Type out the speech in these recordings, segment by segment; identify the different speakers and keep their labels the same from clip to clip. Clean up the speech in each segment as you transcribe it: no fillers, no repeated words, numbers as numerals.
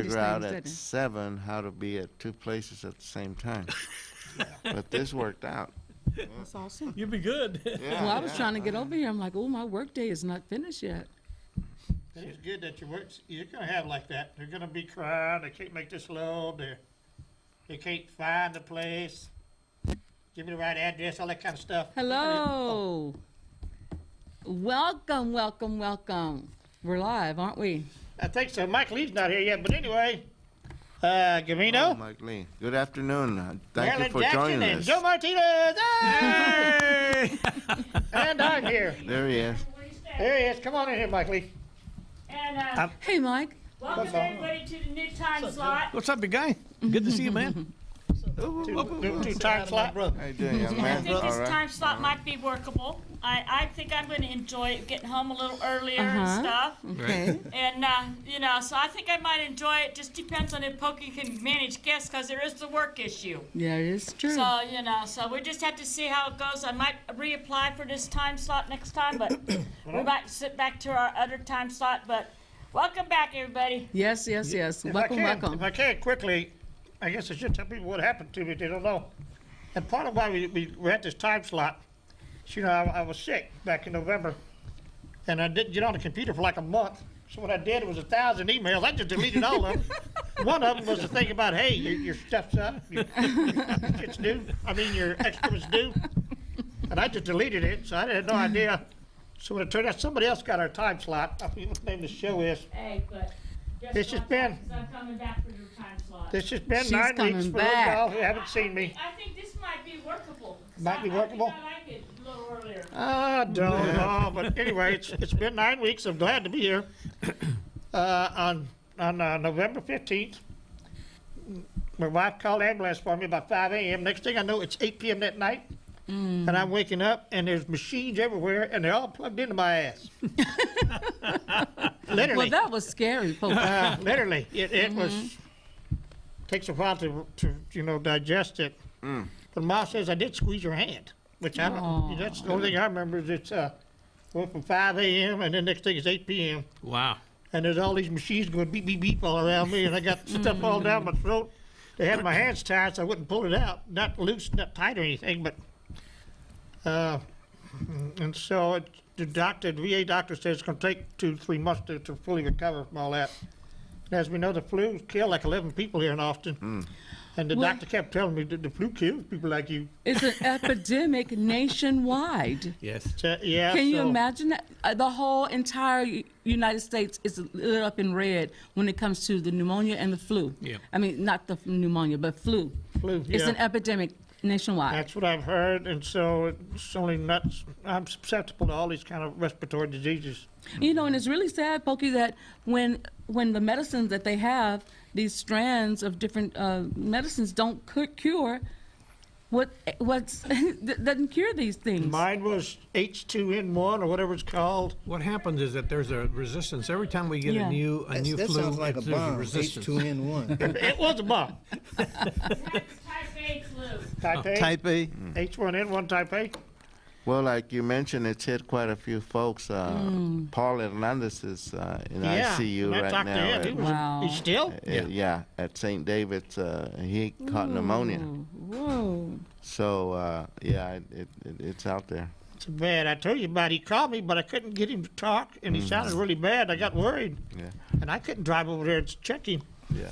Speaker 1: figure out at 7 how to be at 2 places at the same time. But this worked out.
Speaker 2: That's awesome.
Speaker 3: You'll be good.
Speaker 1: Yeah,
Speaker 2: Well, I was trying to get over here. I'm like, oh, my work day is not finished yet.
Speaker 4: It's good that you're gonna have like that. They're gonna be crying, they can't make this load, they can't find the place, give me the right address, all that kind of stuff.
Speaker 2: Hello. Welcome, welcome, welcome. We're live, aren't we?
Speaker 4: I think so. Mike Lee's not here yet, but anyway,
Speaker 1: Oh,
Speaker 4: Gavino,
Speaker 1: Mike Lee. Good afternoon. Thank
Speaker 4: Marilyn
Speaker 1: you for
Speaker 4: Jackson,
Speaker 1: joining
Speaker 4: and
Speaker 1: us.
Speaker 4: Joe Martinez. Hey! And I'm here.
Speaker 1: There he is.
Speaker 4: There he is. Come on in here, Mike Lee.
Speaker 5: And
Speaker 2: Hey, Mike.
Speaker 5: welcome everybody to the new time slot.
Speaker 3: What's up, big guy? Good to see you, man.
Speaker 4: Two time slot.
Speaker 1: How you doing, young
Speaker 5: I
Speaker 1: man?
Speaker 5: think this
Speaker 1: All right.
Speaker 5: time slot might be workable. I think I'm going to enjoy getting home a little earlier and
Speaker 2: Uh-huh.
Speaker 5: stuff.
Speaker 2: Okay.
Speaker 5: And, so I think I might enjoy it. Just depends on if Pokey can manage guests because there is the work issue.
Speaker 2: Yeah, it's true.
Speaker 5: So, so we just have to see how it goes. I might reapply for this time slot next time, but we might sit back to our other time slot. But welcome back, everybody.
Speaker 2: Yes, yes, yes.
Speaker 4: If
Speaker 2: Welcome,
Speaker 4: I can,
Speaker 2: welcome.
Speaker 4: If I can quickly, I guess I should tell people what happened to me if they don't know. And part of why we were at this time slot, I was sick back in November, and I didn't get on the computer for like a month. So what I did was 1,000 emails. I just deleted all of them. One of them was the thing about, hey, your stuff's up, your shit's due. Your extra's due. And I just deleted it, so I had no idea. So when it turned out somebody else got our time slot, I forget what the name of the show is.
Speaker 5: Hey, but guess
Speaker 4: It's just
Speaker 5: what?
Speaker 4: been-
Speaker 5: I'm coming back for your time slot.
Speaker 4: It's just been
Speaker 2: She's
Speaker 4: 9
Speaker 2: coming
Speaker 4: weeks for
Speaker 2: back.
Speaker 4: those y'all who haven't seen me.
Speaker 5: I think this might be workable. 'cause
Speaker 4: Might be workable?
Speaker 5: I think I like it a little earlier.
Speaker 4: I don't know, but anyway, it's been 9 weeks. I'm glad to be here. On November 15th, my wife called the ambulance for me about 5 a.m. Next thing I know, it's 8 p.m. that night, and I'm waking up, and there's machines everywhere, and they're all plugged into my ass. Literally.
Speaker 2: Well, that was scary, Pokey.
Speaker 4: Literally, it was. Takes a while to digest it. But Mom says I did squeeze her hand, which I don't.
Speaker 2: Aw.
Speaker 4: That's the only thing I remember is it's went from 5 a.m. and then next thing is 8 p.m.
Speaker 3: Wow.
Speaker 4: and there's all these machines going beep beep beep all around me, and I got stuff all down my throat. They had my hands tied so I wouldn't pull it out, not loose, not tight or anything, but. And so the VA doctor says it's going to take 2-3 months to fully recover from all that. And as we know, the flu killed like 11 people here in Austin. And the
Speaker 2: Well-
Speaker 4: doctor kept telling me that the flu kills people like you.
Speaker 2: It's an epidemic nationwide.
Speaker 3: Yes.
Speaker 4: So, yeah.
Speaker 2: Can you
Speaker 4: so-
Speaker 2: imagine that? The whole entire United States is lit up in red when it comes to the pneumonia and the flu.
Speaker 3: Yeah.
Speaker 2: I mean, not the pneumonia, but flu.
Speaker 4: Flu,
Speaker 2: It's
Speaker 4: yeah.
Speaker 2: an epidemic nationwide.
Speaker 4: That's what I've heard, and so it's only nuts. I'm susceptible to all these kind of respiratory diseases.
Speaker 2: And it's really sad, Pokey, that when the medicines that they have, these strands of different medicines don't cure what's doesn't cure these things.
Speaker 4: Mine was H2N1 or whatever it's called.
Speaker 3: What happens is that there's a resistance every time we get
Speaker 2: Yeah.
Speaker 3: a new
Speaker 6: That
Speaker 3: flu.
Speaker 6: sounds like a
Speaker 3: there's
Speaker 6: bomb.
Speaker 3: resistance.
Speaker 6: H2N1.
Speaker 4: It was a bomb.
Speaker 5: Type A flu.
Speaker 4: Type A.
Speaker 6: Type A.
Speaker 4: H1N1 type A.
Speaker 1: Well, like you mentioned, it's hit quite a few folks. Paul Fernandez is in
Speaker 4: Yeah.
Speaker 1: ICU
Speaker 4: and I
Speaker 1: right
Speaker 4: talked
Speaker 1: now.
Speaker 4: to him. He
Speaker 1: at-
Speaker 4: was,
Speaker 2: Wow.
Speaker 4: He's still?
Speaker 1: yeah, at St. David's. He caught pneumonia.
Speaker 2: Whoa.
Speaker 1: So, it's out there.
Speaker 4: It's bad. I told you about it. He called me, but I couldn't get him to talk, and he sounded really bad. I got worried,
Speaker 1: Yeah,
Speaker 4: and I couldn't drive over there to check him.
Speaker 1: yeah.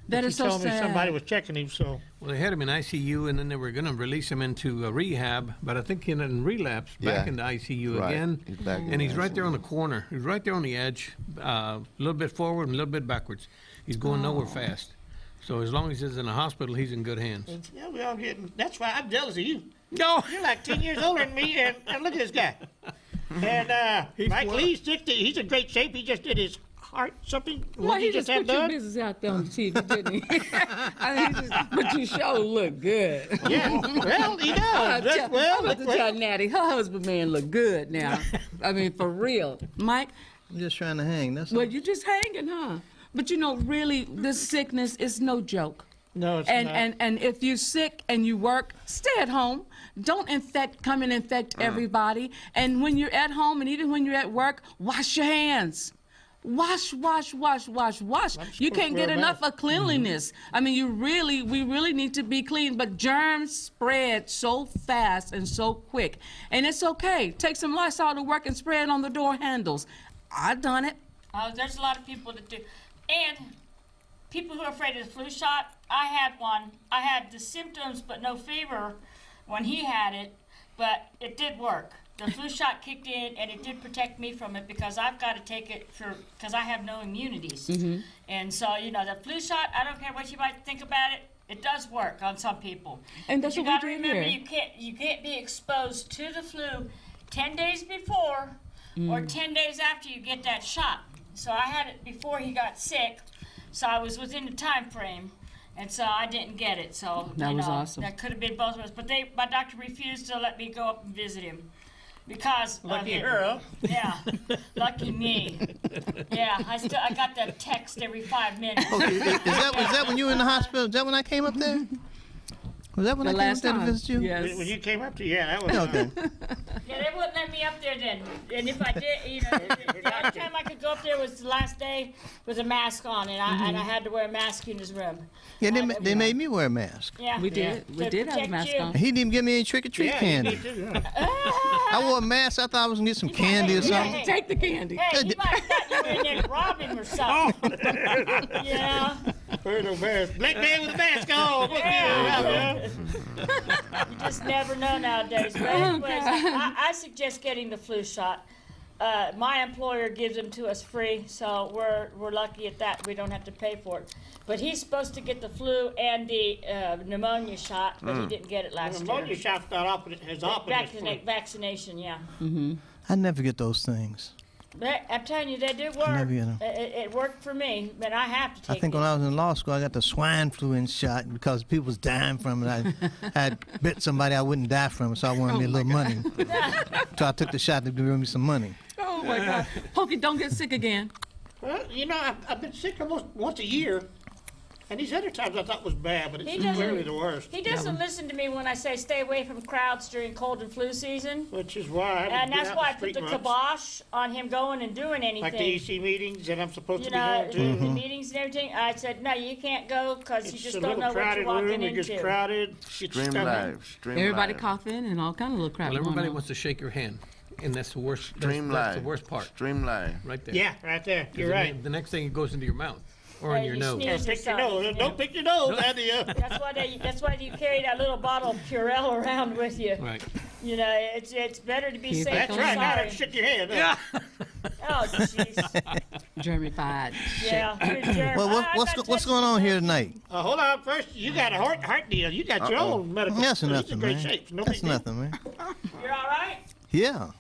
Speaker 2: That
Speaker 4: He
Speaker 2: is so
Speaker 4: told me
Speaker 2: sad.
Speaker 4: somebody was checking him, so.
Speaker 3: Well, they had him in ICU, and then they were going to release him into rehab, but I think he didn't relapse back
Speaker 1: Yeah.
Speaker 3: into ICU
Speaker 1: Right.
Speaker 3: again.
Speaker 1: He's back in
Speaker 3: and he's right there
Speaker 1: ICU.
Speaker 3: on the corner. He's right there on the edge, a little bit forward and a little bit backwards. He's going nowhere fast. So as long as he's in the hospital, he's in good hands.
Speaker 4: Yeah, we all getting. That's why I'm jealous of you.
Speaker 3: No!
Speaker 4: You're like 10 years older than me, and look at this guy. And Mike
Speaker 3: what?
Speaker 4: Lee's 60. He's in great shape. He just did his heart something.
Speaker 2: Well,
Speaker 4: What
Speaker 2: he
Speaker 4: he
Speaker 2: just
Speaker 4: had
Speaker 2: put your
Speaker 4: done.
Speaker 2: business out there on the TV, didn't he? I mean, he just, but you sure look good.
Speaker 4: Yeah, well, he does. That's, well,
Speaker 2: I'm about to tell Natty, her husband man look good now. I mean, for real. Mike,
Speaker 6: I'm just trying to hang. That's
Speaker 2: well, you just hanging, huh? But really, this sickness is no joke.
Speaker 4: no, it's
Speaker 2: And,
Speaker 4: not.
Speaker 2: and if you're sick and you work, stay at home. Don't come and infect everybody. And when you're at home and even when you're at work, wash your hands. wash, wash, wash, wash, wash. You
Speaker 4: supposed
Speaker 2: can't
Speaker 4: to wear
Speaker 2: get
Speaker 4: a
Speaker 2: enough
Speaker 4: mask.
Speaker 2: of cleanliness. I mean, we really need to be clean, but germs spread so fast and so quick. And it's okay. Take some Lysol to work and spray it on the door handles. I've done it.
Speaker 5: There's a lot of people that do. And people who are afraid of the flu shot, I had one. I had the symptoms but no fever when he had it, but it did work. The flu shot kicked in, and it did protect me from it because I've got to take it because I have no immunities. And so, the flu shot, I don't care what you might think about it, it does work on some people.
Speaker 2: And that's
Speaker 5: But you
Speaker 2: what
Speaker 5: got to
Speaker 2: we did
Speaker 5: remember,
Speaker 2: here.
Speaker 5: you can't be exposed to the flu 10 days before or 10 days after you get that shot. So I had it before he got sick, so I was within the time frame. And so I didn't get it. So
Speaker 2: That was awesome.
Speaker 5: That could have been both of us. But my doctor refused to let me go up and visit him because
Speaker 4: Lucky
Speaker 5: of it.
Speaker 4: her, huh?
Speaker 5: Yeah, lucky me. Yeah, I got that text every 5 minutes.
Speaker 6: Okay, is that when you were in the hospital? Is that when I came up there? Was that when
Speaker 2: The
Speaker 6: I came up
Speaker 2: last
Speaker 6: there to
Speaker 2: time.
Speaker 6: visit you?
Speaker 2: Yes.
Speaker 4: When you came up to, yeah, that was.
Speaker 6: Okay.
Speaker 5: Yeah, they wouldn't let me up there then. And if I did, the only time I could go up there was the last day with a mask on, and I had to wear a mask in his room.
Speaker 6: Yeah, they made me wear a mask.
Speaker 5: Yeah,
Speaker 2: We did. We
Speaker 5: To
Speaker 2: did have a
Speaker 5: protect
Speaker 2: mask
Speaker 5: you.
Speaker 2: on.
Speaker 6: And he didn't even give me any trick or treat
Speaker 4: Yeah,
Speaker 6: candy.
Speaker 4: you did too, huh?
Speaker 6: I wore a mask. I thought I was gonna get some candy or
Speaker 5: Yeah.
Speaker 6: something.
Speaker 5: Hey.
Speaker 2: Take the candy.
Speaker 5: Hey, you might have thought you were in there to rob him or something. Yeah.
Speaker 4: Wear no mask. Black man with a mask on.
Speaker 5: Yeah. You just never know nowadays. But anyways, I suggest getting the flu shot. My employer gives them to us free, so we're lucky at that. We don't have to pay for it. But he's supposed to get the flu and the pneumonia shot, but he didn't get it last
Speaker 4: The pneumonia
Speaker 5: year.
Speaker 4: shot start off with his opposite.
Speaker 5: Vaccination, yeah.
Speaker 6: I never get those things.
Speaker 5: But I'm telling you, they do work.
Speaker 6: never get 'em.
Speaker 5: It worked for me, but I have to
Speaker 6: I
Speaker 5: take
Speaker 6: think
Speaker 5: it.
Speaker 6: when I was in law school, I got the swine flu in shot because people was dying from it. I had bit somebody I wouldn't die from, so I wanted me a little money. So I took the shot to give me some money.
Speaker 2: Oh my God. Pokey, don't get sick again.
Speaker 4: Well, I've been sick almost once a year, and these other times I thought was bad, but
Speaker 5: He
Speaker 4: it's
Speaker 5: doesn't-
Speaker 4: clearly the worst.
Speaker 5: He doesn't listen to me when I say stay away from crowds during cold and flu season.
Speaker 4: Which is why I haven't
Speaker 5: And
Speaker 4: been
Speaker 5: that's
Speaker 4: out
Speaker 5: why I
Speaker 4: in the
Speaker 5: put the
Speaker 4: street much.
Speaker 5: kibosh on him going and doing anything.
Speaker 4: Like the EC meetings that I'm supposed
Speaker 5: You
Speaker 4: to be
Speaker 5: know,
Speaker 4: going to.
Speaker 5: the meetings and everything. I said, no, you can't go because you
Speaker 4: It's
Speaker 5: just
Speaker 4: a
Speaker 5: don't
Speaker 4: little
Speaker 5: know what
Speaker 4: crowded
Speaker 5: you're walking
Speaker 4: room. It
Speaker 5: into.
Speaker 4: gets crowded. Shit's
Speaker 1: Stream
Speaker 4: coming.
Speaker 1: live. Stream
Speaker 2: Everybody
Speaker 1: live.
Speaker 2: coughing and all kind of little crap
Speaker 3: Well,
Speaker 2: going
Speaker 3: everybody
Speaker 2: on.
Speaker 3: wants to shake your hand, and that's the worst.
Speaker 1: Stream
Speaker 3: That's the
Speaker 1: live.
Speaker 3: worst part,
Speaker 1: Stream live.
Speaker 3: right there.
Speaker 4: Yeah, right there.
Speaker 3: 'Cause
Speaker 4: You're
Speaker 3: the
Speaker 4: right.
Speaker 3: ne- The next thing it goes into your mouth or in
Speaker 5: Yeah,
Speaker 3: your
Speaker 5: you
Speaker 3: nose.
Speaker 5: sneeze.
Speaker 4: Don't
Speaker 5: These
Speaker 4: pick your
Speaker 5: are
Speaker 4: nose.
Speaker 5: some,
Speaker 4: Don't pick your nose, Andy.
Speaker 5: That's why you carry that little bottle of Purell around with you.
Speaker 3: Right.
Speaker 5: You know, it's better to be
Speaker 2: Keep
Speaker 5: safe
Speaker 2: it
Speaker 4: That's
Speaker 5: than
Speaker 4: right. Now
Speaker 5: sorry.
Speaker 4: I shook your hand. Yeah.
Speaker 5: Oh, jeez.
Speaker 2: Germified.
Speaker 5: Yeah. good germ.
Speaker 6: Well,
Speaker 5: I got
Speaker 6: what's
Speaker 5: text
Speaker 6: going on
Speaker 5: from
Speaker 6: here
Speaker 5: them.
Speaker 6: tonight?
Speaker 4: Hold on. First, you got a heart deal. You got your own medical.
Speaker 6: That's
Speaker 4: He's in
Speaker 6: nothing,
Speaker 4: great
Speaker 6: man.
Speaker 4: shape. No
Speaker 6: That's
Speaker 4: big deal.
Speaker 6: nothing, man.
Speaker 5: You're all right?
Speaker 6: Yeah.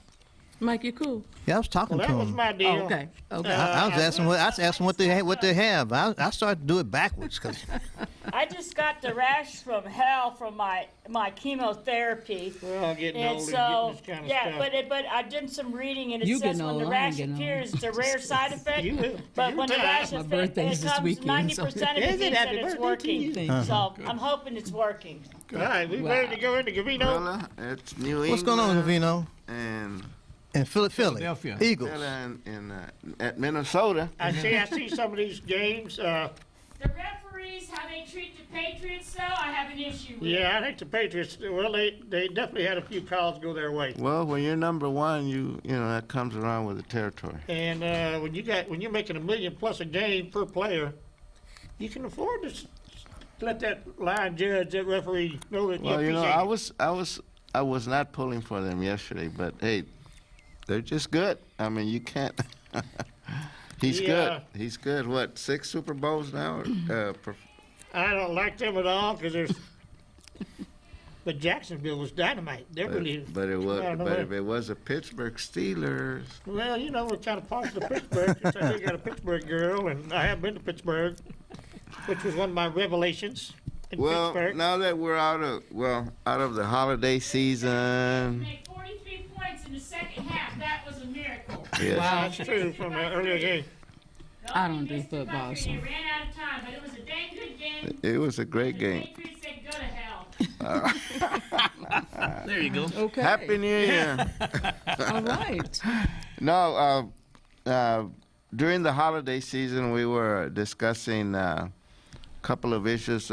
Speaker 2: Mike, you cool?
Speaker 6: Yeah, I was talking
Speaker 4: Well,
Speaker 6: to
Speaker 4: that was
Speaker 6: him.
Speaker 4: my deal.
Speaker 2: Oh, okay. Okay.
Speaker 6: I was asking what they have. I started to do it backwards because
Speaker 5: I just got the rash from hell from my chemotherapy.
Speaker 4: We're all getting
Speaker 5: And
Speaker 4: old
Speaker 5: so,
Speaker 4: and getting this kind of
Speaker 5: yeah,
Speaker 4: stuff.
Speaker 5: but I did some reading and it
Speaker 2: You
Speaker 5: says
Speaker 2: getting
Speaker 5: when the
Speaker 2: old, I ain't
Speaker 5: rash
Speaker 2: getting old.
Speaker 5: appears, it's a rare side effect.
Speaker 4: You will.
Speaker 5: But
Speaker 4: You're
Speaker 5: when the
Speaker 4: tired.
Speaker 5: rash
Speaker 2: My
Speaker 5: effect,
Speaker 2: birthday's
Speaker 5: it
Speaker 2: this
Speaker 5: comes,
Speaker 2: weekend, so-
Speaker 5: 90% of
Speaker 4: Is
Speaker 5: it
Speaker 4: it?
Speaker 5: means that
Speaker 4: Happy
Speaker 5: it's
Speaker 4: birthday to you.
Speaker 5: working.
Speaker 2: Thank
Speaker 5: So I'm hoping it's working.
Speaker 4: All right, we
Speaker 2: Wow.
Speaker 4: ready to go into Gavino?
Speaker 1: Well, it's New England.
Speaker 6: what's going on, Gavino?
Speaker 1: And
Speaker 6: And Philly,
Speaker 3: Philadelphia.
Speaker 6: Eagles.
Speaker 1: at Minnesota.
Speaker 4: I see some of these games.
Speaker 5: The referees, how they treat the Patriots, though, I have an issue with.
Speaker 4: Yeah, I think the Patriots. Well, they definitely had a few calls go their way.
Speaker 1: Well, when you're number one, you know that comes around with the territory.
Speaker 4: And when you're making $1 million plus a game per player, you can afford to let that line judge, that referee know that.
Speaker 1: Well, you know,
Speaker 4: appreciate
Speaker 1: I was not pulling for them yesterday, but hey, they're just good. I mean, you can't. He's
Speaker 4: Yeah.
Speaker 1: good. He's good. What, 6 Super Bowls now?
Speaker 4: I don't like them at all because there's. But Jacksonville was dynamite. They're really.
Speaker 1: But it was.
Speaker 4: I don't know
Speaker 1: But
Speaker 4: where-
Speaker 1: if it was a Pittsburgh Steelers,
Speaker 4: Well, you know, we're kind of partial to Pittsburgh. Since I got a Pittsburgh girl, and I have been to Pittsburgh, which was one of my revelations in
Speaker 1: well,
Speaker 4: Pittsburgh.
Speaker 1: now that we're out of the holiday season,
Speaker 5: Made 43 points in the second half. That was a miracle.
Speaker 1: yes.
Speaker 2: Wow.
Speaker 4: That's true from the earlier game.
Speaker 2: I don't do football, so.
Speaker 5: They ran out of time, but it was a dang good game.
Speaker 1: It was a great
Speaker 5: The
Speaker 1: game.
Speaker 5: Patriots said go to hell.
Speaker 3: There you go.
Speaker 2: Okay.
Speaker 1: Happy New Year.
Speaker 2: All right.
Speaker 1: No, during the holiday season, we were discussing a couple of issues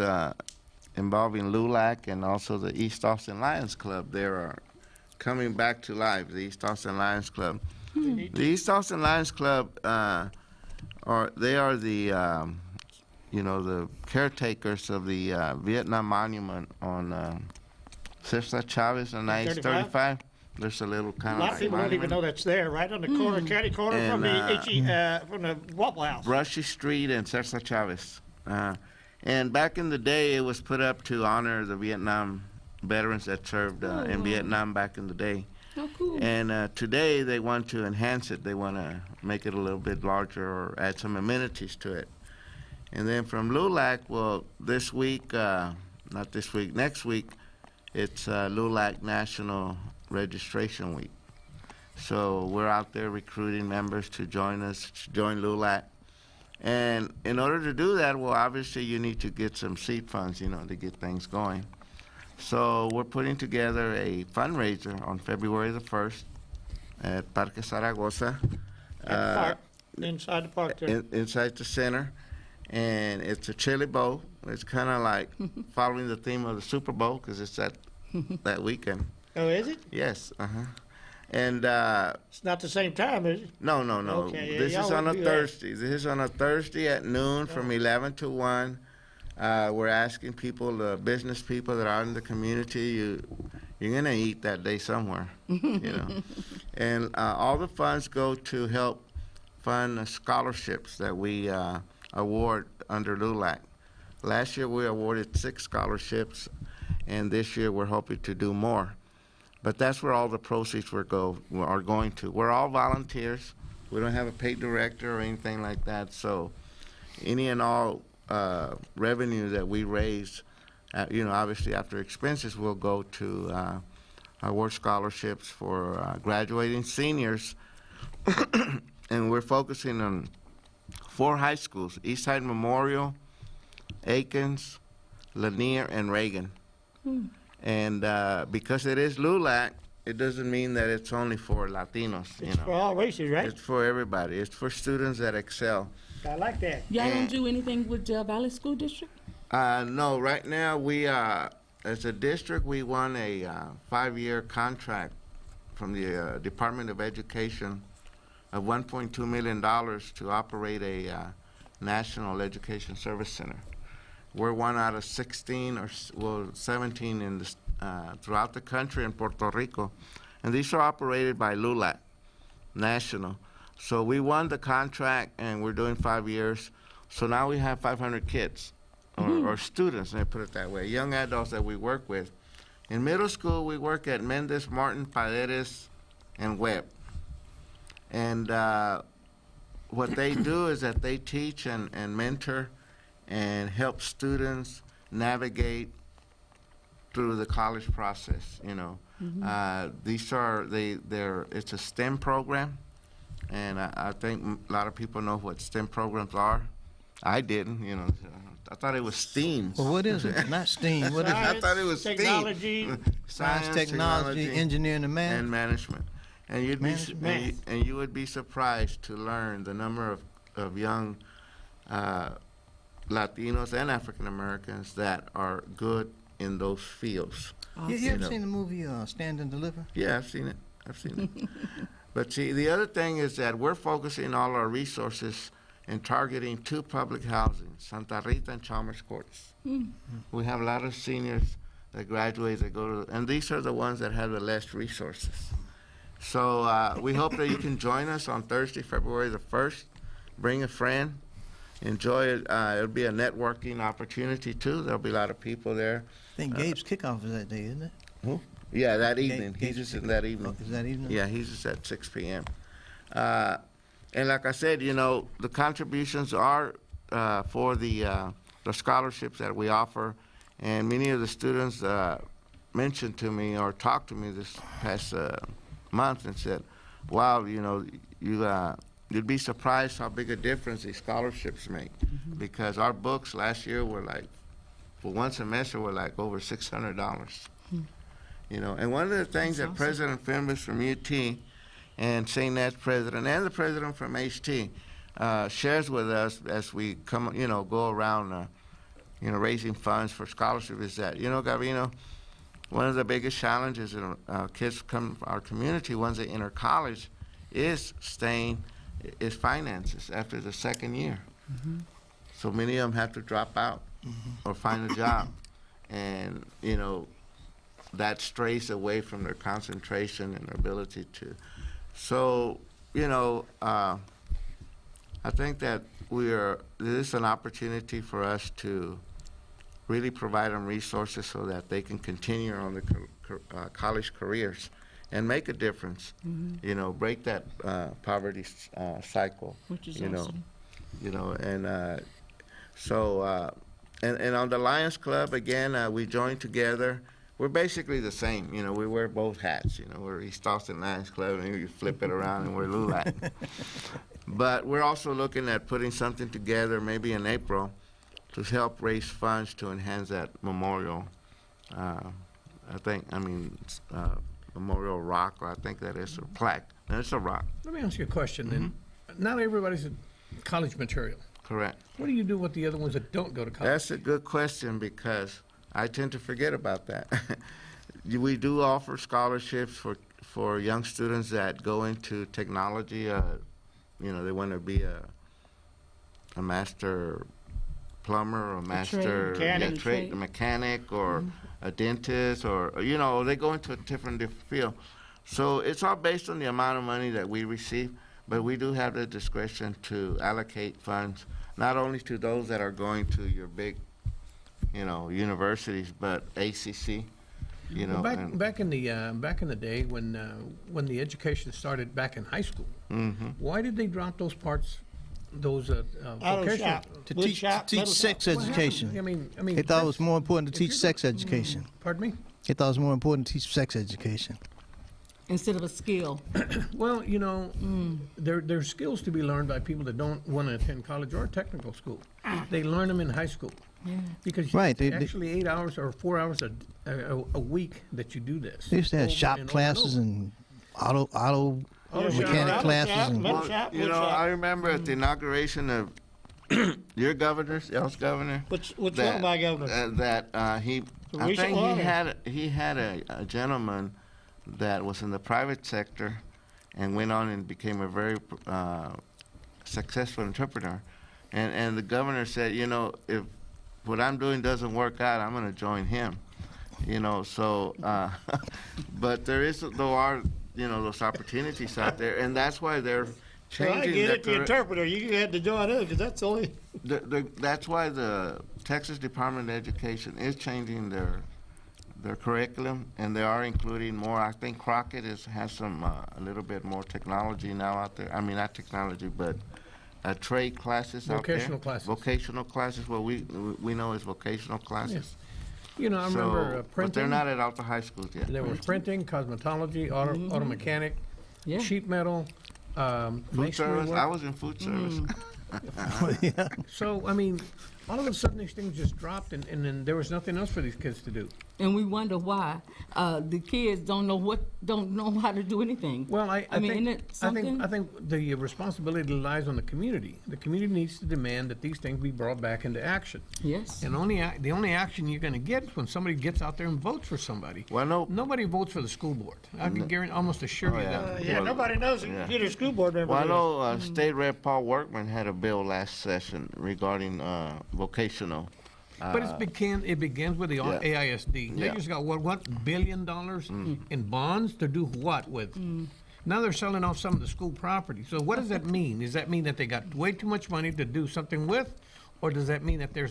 Speaker 1: involving LULAC and also the East Austin Lions Club. They are coming back to life, the East Austin Lions Club. The East Austin Lions Club, they are the, the caretakers of the Vietnam Monument on Cesar Chavez on 935. There's a little
Speaker 4: A
Speaker 1: kind
Speaker 4: lot
Speaker 1: of
Speaker 4: of people don't even know that's there, right on the corner, catty corner from from the Waffle House.
Speaker 1: Brushy Street and Cesar Chavez. And back in the day, it was put up to honor the Vietnam veterans that served in Vietnam back in the day.
Speaker 2: Oh, cool.
Speaker 1: And today, they want to enhance it. They want to make it a little bit larger or add some amenities to it. And then from LULAC, well, this week, not this week, next week, it's LULAC National Registration Week. So we're out there recruiting members to join us, to join LULAC. And in order to do that, well, obviously you need to get some seed funds, to get things going. So we're putting together a fundraiser on February the 1st at Parque Zaragoza.
Speaker 4: At the park, inside the park there.
Speaker 1: Inside the center. And it's a chili bowl. It's kind of like following the theme of the Super Bowl because it's that weekend.
Speaker 4: Oh, is it?
Speaker 1: Yes, And
Speaker 4: It's not the same time, is it?
Speaker 1: no.
Speaker 4: Okay, yeah,
Speaker 1: This
Speaker 4: y'all
Speaker 1: is on a
Speaker 4: wouldn't do that.
Speaker 1: Thursday. This is on a Thursday at noon from 11 to 1. We're asking people, business people that are in the community, you're gonna eat that day somewhere, And all the funds go to help fund scholarships that we award under LULAC. Last year we awarded 6 scholarships, and this year we're hoping to do more. But that's where all the proceeds are going to. We're all volunteers. We don't have a paid director or anything like that. So any and all revenue that we raise, obviously after expenses, will go to award scholarships for graduating seniors. And we're focusing on 4 high schools: Eastside Memorial, Aikens, Lanier, and Reagan. And because it is LULAC, it doesn't mean that it's only for Latinos.
Speaker 4: It's for all races, right?
Speaker 1: It's for everybody. It's for students that excel.
Speaker 4: I like that.
Speaker 2: Y'all don't do anything with Del Valley School District?
Speaker 1: No, right now we, as a district, we won a 5-year contract from the Department of Education of $1.2 million to operate a National Education Service Center. We're one out of 16 or 17 in throughout the country in Puerto Rico, and these are operated by LULAC National. So we won the contract, and we're doing 5 years. So now we have 500 kids, or students, let me put it that way, young adults that we work with. In middle school, we work at Mendez, Martin, Paredes, and Webb. And what they do is that they teach and mentor and help students navigate through the college process. These are it's a STEM program, and I think a lot of people know what STEM programs are. I didn't. I thought it was STEAM.
Speaker 6: Well, what is it? Not STEAM. What is it?
Speaker 1: I thought it was STEAM.
Speaker 4: Technology.
Speaker 6: Science, technology, engineering, and math.
Speaker 1: and management. And you'd be
Speaker 6: Management.
Speaker 1: and you would be surprised to learn the number of young Latinos and African Americans that are good in those fields.
Speaker 6: You ever seen the movie Stand and Deliver?
Speaker 1: Yeah, I've seen it. But see, the other thing is that we're focusing all our resources and targeting 2 public housing, Santa Rita and Chalmers Courts. We have a lot of seniors that graduate that go to, and these are the ones that have the less resources. So we hope that you can join us on Thursday, February the 1st. Bring a friend. Enjoy it. It'll be a networking opportunity, too. There'll be a lot of people there.
Speaker 6: I think Gabe's kickoff is that day, isn't it?
Speaker 1: Who? Yeah, that evening.
Speaker 6: Gabe's
Speaker 1: He's just in
Speaker 6: kickoff.
Speaker 1: that evening.
Speaker 6: Oh, is that evening?
Speaker 1: Yeah, he's just at 6 p.m. And like I said, the contributions are for the scholarships that we offer. And many of the students mentioned to me or talked to me this past month and said, wow, you'd be surprised how big a difference these scholarships make. Because our books last year were like, for one semester, were like over $600. And one of the things that President Fernandez from UT and St. Ed's president and the president from HT, shares with us as we come, go around, raising funds for scholarship is that, Gavino, one of the biggest challenges in kids come from our community once they enter college is finances after the second year. So many of them have to drop out or find a job. And, that strays away from their concentration and their ability to. So, I think that this is an opportunity for us to really provide them resources so that they can continue on the college careers and make a difference, break that poverty cycle.
Speaker 2: Which is
Speaker 1: you know,
Speaker 2: awesome.
Speaker 1: And so, and on the Lions Club, again, we joined together. We're basically the same, we wear both hats, we're East Austin Lions Club, and you flip it around and we're LULAC. But we're also looking at putting something together maybe in April to help raise funds to enhance that memorial. Memorial rock, or I think that is a plaque. No, it's a rock.
Speaker 3: Let me ask you a question then. Not everybody's a college material.
Speaker 1: Correct.
Speaker 3: What do you do with the other ones that don't go to college?
Speaker 1: That's a good question because I tend to forget about that. We do offer scholarships for young students that go into technology. They want to be a master plumber or master mechanic or a dentist, or they go into a different field. So it's all based on the amount of money that we receive, but we do have the discretion to allocate funds not only to those that are going to your big universities, but ACC.
Speaker 3: Well, back in the day when the education started back in high school, why did they drop those parts, those vocational?
Speaker 6: To teach sex education.
Speaker 3: I mean,
Speaker 6: They thought it was more important to teach sex education.
Speaker 3: Pardon me?
Speaker 6: They thought it was more important to teach sex education.
Speaker 2: Instead of a skill.
Speaker 3: Well, there's skills to be learned by people that don't want to attend college or technical school. They learn them in high school.
Speaker 2: Yeah.
Speaker 3: Because
Speaker 6: Right,
Speaker 3: it's actually 8 hours or 4 hours a week that you do this.
Speaker 6: They used to have
Speaker 3: over
Speaker 6: shop
Speaker 3: and over
Speaker 6: classes
Speaker 3: and
Speaker 6: and auto mechanic classes. And
Speaker 1: I remember at the inauguration of your governor, y'all's governor.
Speaker 4: Which one of my governors?
Speaker 1: He had a gentleman that was in the private sector and went on and became a very successful entrepreneur. And the governor said, if what I'm doing doesn't work out, I'm going to join him. So, but there are those opportunities out there, and that's why they're changing.
Speaker 4: I get it, the interpreter. You had to join us because that's the only.
Speaker 1: That's why the Texas Department of Education is changing their curriculum, and they are including more. I think Crockett has some a little bit more technology now out there. I mean, not technology, but trade classes out there.
Speaker 3: Vocational classes.
Speaker 1: Vocational classes. What we know is vocational classes.
Speaker 3: Yes. I remember printing.
Speaker 1: But they're not at all the high schools yet.
Speaker 3: There was printing, cosmetology, auto mechanic, sheet metal,
Speaker 1: food service. I was in food service.
Speaker 6: yeah.
Speaker 3: So, all of a sudden these things just dropped and then there was nothing else for these kids to do.
Speaker 2: And we wonder why the kids don't know how to do anything.
Speaker 3: Well, I
Speaker 2: mean,
Speaker 3: think,
Speaker 2: isn't it something?
Speaker 3: I think the responsibility lies on the community. The community needs to demand that these things be brought back into action.
Speaker 2: Yes.
Speaker 3: And the only action you're going to get is when somebody gets out there and votes for somebody.
Speaker 1: Well,
Speaker 3: Nobody votes for the school board. I can almost assure you that.
Speaker 4: Nobody knows it. Get a school board member.
Speaker 1: Well, I know State Rep Paul Workman had a bill last session regarding vocational.
Speaker 3: But it begins with the AISD. They just got $1 billion in bonds to do what with? Now they're selling off some of the school property. So what does that mean? Does that mean that they got way too much money to do something with? Or does that mean that they're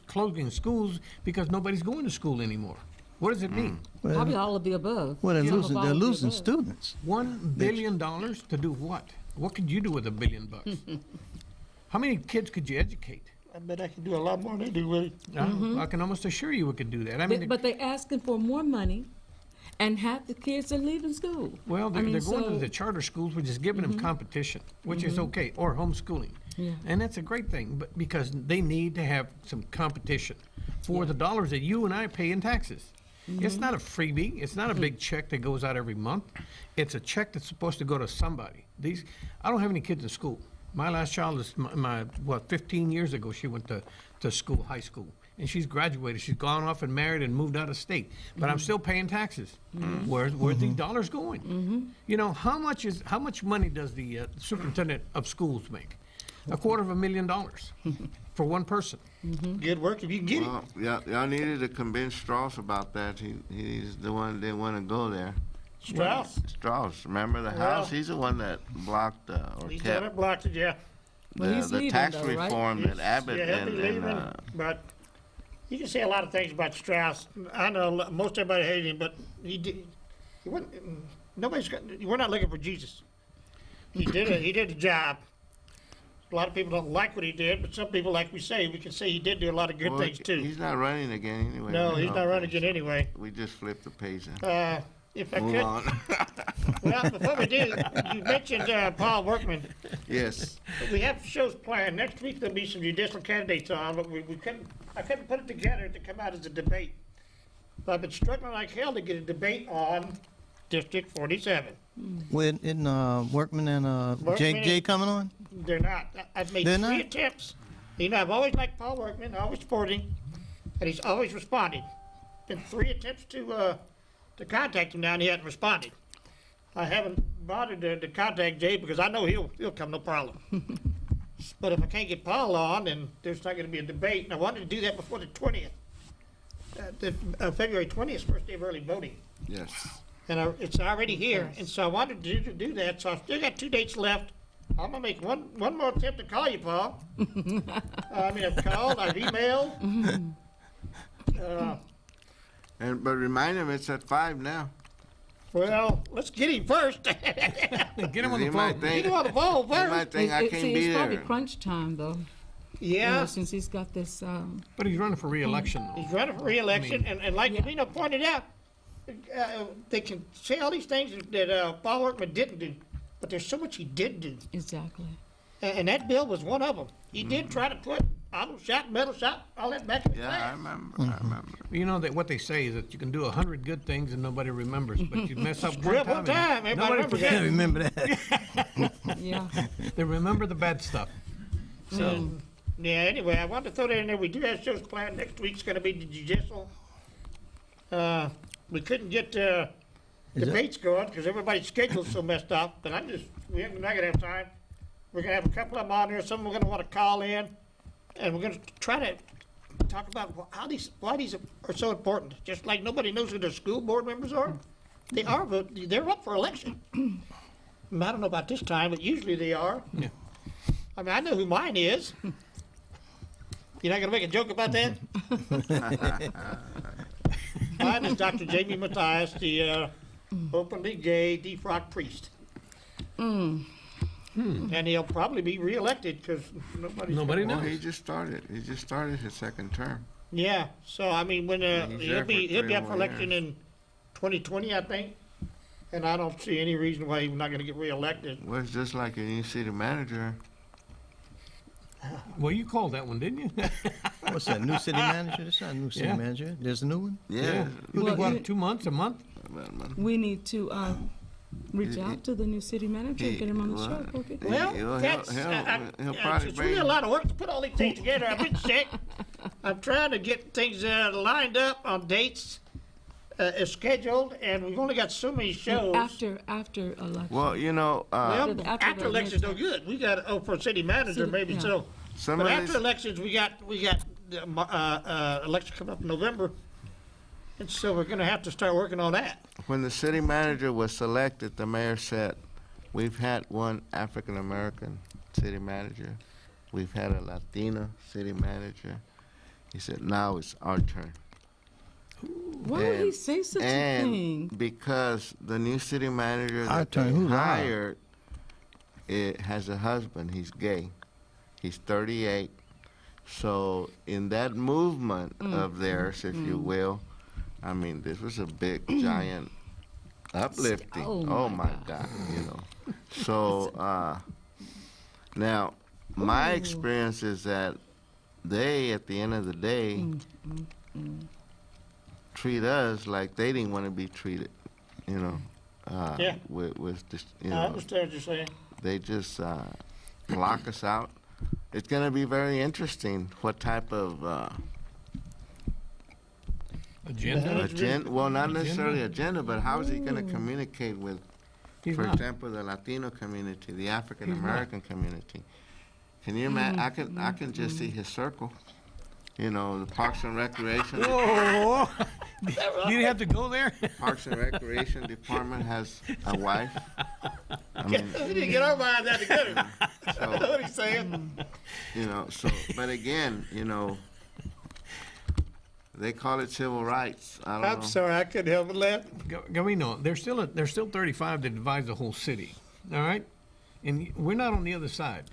Speaker 3: closing schools because nobody's going to school anymore? What does it mean?
Speaker 2: Probably all of the above.
Speaker 6: Well, they're
Speaker 2: Some of all
Speaker 6: losing. They're
Speaker 2: of the
Speaker 6: losing
Speaker 2: above.
Speaker 6: students.
Speaker 3: $1 billion to do what? What could you do with $1 billion? How many kids could you educate?
Speaker 4: I bet I can do a lot more than they do with it.
Speaker 3: I can almost assure you we could do that.
Speaker 2: But they're asking for more money, and half the kids are leaving school.
Speaker 3: Well, they're going to the charter schools, which is giving them competition, which is okay, or homeschooling.
Speaker 2: Yeah.
Speaker 3: And that's a great thing, but because they need to have some competition for the dollars that you and I pay in taxes. It's not a freebie. It's not a big check that goes out every month. It's a check that's supposed to go to somebody. I don't have any kids in school, My last child is 15 years ago, she went to school, high school. And she's graduated. She's gone off and married and moved out of state. But I'm still paying taxes. Where's these dollars going? You know, how much money does the superintendent of schools make? $250,000 for one person.
Speaker 4: Good work if you can get it.
Speaker 1: Well, yeah, y'all needed to convince Strauss about that. He's the one that didn't want to go there.
Speaker 4: Strauss.
Speaker 1: Strauss, remember the house? He's the one that blocked or
Speaker 4: He's done
Speaker 1: kept
Speaker 4: it, blocked it, yeah.
Speaker 2: Well, he's
Speaker 1: the
Speaker 2: leaving,
Speaker 1: tax
Speaker 2: though, right?
Speaker 1: reform that Abbott
Speaker 4: Yeah, he'll be leaving, but you can say a lot of things about Strauss. I know most everybody hated him, but he wasn't, we're not looking for Jesus. He did the job. A lot of people don't like what he did, but some people, like we can say he did do a lot of good
Speaker 1: Well,
Speaker 4: things too.
Speaker 1: He's not running again anyway.
Speaker 4: No, he's not running again anyway.
Speaker 1: We just flipped the page and
Speaker 4: If I
Speaker 1: move
Speaker 4: could,
Speaker 1: on.
Speaker 4: well, before we do, you mentioned Paul Workman.
Speaker 1: Yes.
Speaker 4: We have shows planned. Next week there'll be some judicial candidates on, but I couldn't put it together to come out as a debate. But I've been struggling like hell to get a debate on District 47.
Speaker 6: When Workman and
Speaker 4: Workman
Speaker 6: Jay
Speaker 4: and-
Speaker 6: coming on?
Speaker 4: They're not. I've made
Speaker 6: They're
Speaker 4: 3
Speaker 6: not?
Speaker 4: attempts. You know, I've always liked Paul Workman, always supported him, and he's always responded. Been 3 attempts to contact him now, and he hasn't responded. I haven't bothered to contact Jay because I know he'll come, no problem. But if I can't get Paul on, then there's not going to be a debate. And I wanted to do that before the 20th. February 20th is first day of early voting.
Speaker 1: Yes.
Speaker 4: And it's already here, and so I wanted to do that, so I've still got 2 dates left. I'm gonna make one more attempt to call you, Paul. I've called, I've emailed.
Speaker 1: But remind him it's at 5 now.
Speaker 4: Well, let's get him first.
Speaker 3: Get him on
Speaker 1: He
Speaker 3: the
Speaker 1: might
Speaker 3: phone.
Speaker 1: think-
Speaker 4: Get him on the phone
Speaker 1: He might
Speaker 4: first.
Speaker 1: think I can't be
Speaker 2: it's probably
Speaker 1: there.
Speaker 2: crunch time, though. You know,
Speaker 4: Yeah,
Speaker 2: since he's got this.
Speaker 3: But he's running for re-election, though.
Speaker 4: he's running for re-election, and like Gavino pointed out, they can say all these things that Paul Workman didn't do, but there's so much he did do.
Speaker 2: Exactly.
Speaker 4: And that bill was one of them. He did try to put auto shop, metal shop, all that back in the
Speaker 1: Yeah, I
Speaker 4: class.
Speaker 1: remember.
Speaker 3: You know that what they say is that you can do 100 good things and nobody remembers, but you mess up one
Speaker 4: Well,
Speaker 3: time.
Speaker 4: one time,
Speaker 3: and
Speaker 4: everybody
Speaker 3: nobody
Speaker 4: remembers that.
Speaker 3: forgets.
Speaker 6: Remember that?
Speaker 2: Yeah.
Speaker 3: They remember the bad stuff. So
Speaker 4: Yeah, anyway, I wanted to throw that in there. We do have shows planned. Next week's gonna be the judicial. We couldn't get debates going because everybody's schedule's so messed up, but we're not gonna have time. We're gonna have a couple of them on there. Some are gonna wanna call in, and we're gonna try to talk about why these are so important. Just like nobody knows who their school board members are. They are, but they're up for election. I don't know about this time, but usually they are.
Speaker 3: Yeah.
Speaker 4: I mean, I know who mine is. You're not gonna make a joke about that? Mine is Dr. Jamie Matthias, the openly gay defrocked priest. And he'll probably be reelected because
Speaker 3: Nobody
Speaker 1: Well,
Speaker 3: knows.
Speaker 1: he just started. He just started his 2nd term.
Speaker 4: Yeah, so I mean, when
Speaker 1: he's
Speaker 4: he'll
Speaker 1: there
Speaker 4: be
Speaker 1: for
Speaker 4: he'll
Speaker 1: 3
Speaker 4: be up
Speaker 1: more
Speaker 4: for election
Speaker 1: years.
Speaker 4: in 2020, I think. And I don't see any reason why he's not gonna get reelected.
Speaker 1: Well, it's just like a new city manager.
Speaker 3: Well, you called that one, didn't you?
Speaker 6: What's that? New city manager? That's not a new city
Speaker 3: Yeah.
Speaker 6: manager. There's a new one.
Speaker 1: Yeah.
Speaker 3: What,
Speaker 2: Well,
Speaker 3: 2 months, a month?
Speaker 2: We need to reach out to the new city manager and get him on the
Speaker 1: Well,
Speaker 2: show. Okay.
Speaker 4: Well,
Speaker 1: He'll
Speaker 4: that's,
Speaker 1: probably
Speaker 4: it's really
Speaker 1: bring.
Speaker 4: a lot of work to put all these things together. I've been sick. I'm trying to get things lined up on dates as scheduled, and we've only got so many shows.
Speaker 2: After election.
Speaker 1: Well, you know,
Speaker 4: Well,
Speaker 2: after
Speaker 4: after
Speaker 2: the
Speaker 4: elections,
Speaker 2: midterm.
Speaker 4: no good. We got, for city manager,
Speaker 2: City-
Speaker 4: maybe
Speaker 2: yeah.
Speaker 4: so.
Speaker 1: some
Speaker 4: But
Speaker 1: of
Speaker 4: after
Speaker 1: these,
Speaker 4: elections, we got election coming up in November. And so we're gonna have to start working on that.
Speaker 1: when the city manager was selected, the mayor said, "We've had one African American city manager. We've had a Latina city manager." He said, "Now it's our turn."
Speaker 2: Why would he say such a
Speaker 1: And
Speaker 2: thing?
Speaker 1: because the new city manager
Speaker 6: Our
Speaker 1: that
Speaker 6: turn.
Speaker 1: they
Speaker 6: Who's our?
Speaker 1: hired has a husband. He's gay. He's 38. So in that movement of theirs, if you will, I mean, this was a big, giant uplifting.
Speaker 2: Oh,
Speaker 1: Oh
Speaker 2: my
Speaker 1: my God, you know. So now, my experience is that they, at the end of the day, treat us like they didn't want to be treated, you know.
Speaker 4: Yeah.
Speaker 1: With this, you
Speaker 4: I
Speaker 1: know,
Speaker 4: understand what you're saying.
Speaker 1: they just lock us out. It's going to be very interesting what type of
Speaker 3: Agenda?
Speaker 1: well, not necessarily agenda, but how is he going to communicate with,
Speaker 3: He's
Speaker 1: for
Speaker 3: not.
Speaker 1: example, the Latino community, the African American community? Can you imagine? I can just see his circle. You know, the Parks and Recreation.
Speaker 3: Whoa! Do you have to go there?
Speaker 1: Parks and Recreation Department has a wife. I mean,
Speaker 4: We didn't get our minds out together.
Speaker 1: so,
Speaker 4: That's what he's saying.
Speaker 1: you know, so, but again, you know, they call it civil rights. I don't
Speaker 4: I'm
Speaker 1: know.
Speaker 4: sorry, I couldn't help but laugh.
Speaker 3: Gavino, there's still 35 that divides the whole city. All right, and we're not on the other side.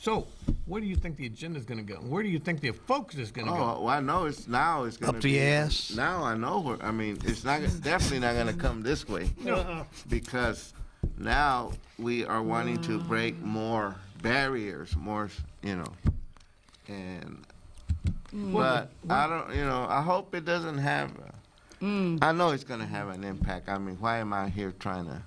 Speaker 3: So, where do you think the agenda is going to go? Where do you think the focus is going to go?
Speaker 1: Oh, well, I know it's now. It's going to
Speaker 6: Up
Speaker 1: be
Speaker 6: the ass.
Speaker 1: Now I know where. I mean, it's not definitely not going to come this way because now we are wanting to break more barriers, more, you know, and. But I don't, you know, I hope it doesn't have. I know it's going to have an impact. I mean, why am I here trying to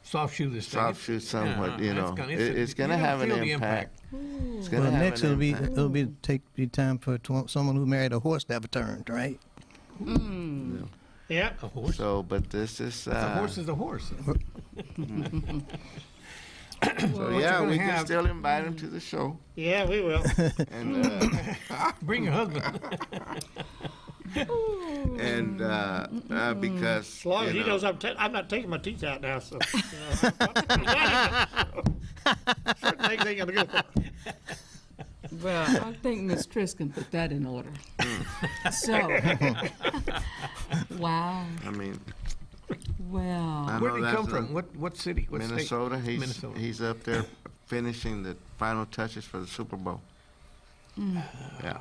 Speaker 3: Soft shoe this thing.
Speaker 1: soft shoot somewhat? You know, it's going to
Speaker 3: you're
Speaker 1: have an
Speaker 3: feel the
Speaker 1: impact. It's going
Speaker 6: Well,
Speaker 1: to have
Speaker 6: next
Speaker 1: an
Speaker 6: it'll
Speaker 1: impact.
Speaker 6: be time for someone who married a horse to have a turn, right?
Speaker 4: Yeah.
Speaker 3: A horse.
Speaker 1: So, but this is.
Speaker 3: A horse is a horse.
Speaker 1: So
Speaker 3: What
Speaker 1: yeah,
Speaker 3: you're
Speaker 1: we
Speaker 3: gonna
Speaker 1: can
Speaker 3: have-
Speaker 1: still invite him to the show,
Speaker 4: Yeah, we will.
Speaker 1: and
Speaker 3: Bring your husband.
Speaker 1: because
Speaker 4: As long as
Speaker 1: you
Speaker 4: he
Speaker 1: know,
Speaker 4: knows I'm not taking my teeth out now, so. You know, certain things ain't gonna go for.
Speaker 2: Well, I think Miss Trish can put that in order. So, wow,
Speaker 1: I mean,
Speaker 2: well,
Speaker 1: I
Speaker 3: Where
Speaker 1: know
Speaker 3: did he
Speaker 1: that's
Speaker 3: come from? What city? What
Speaker 1: Minnesota.
Speaker 3: state?
Speaker 1: He's
Speaker 3: Minnesota.
Speaker 1: he's up there finishing the final touches for the Super Bowl. Yeah,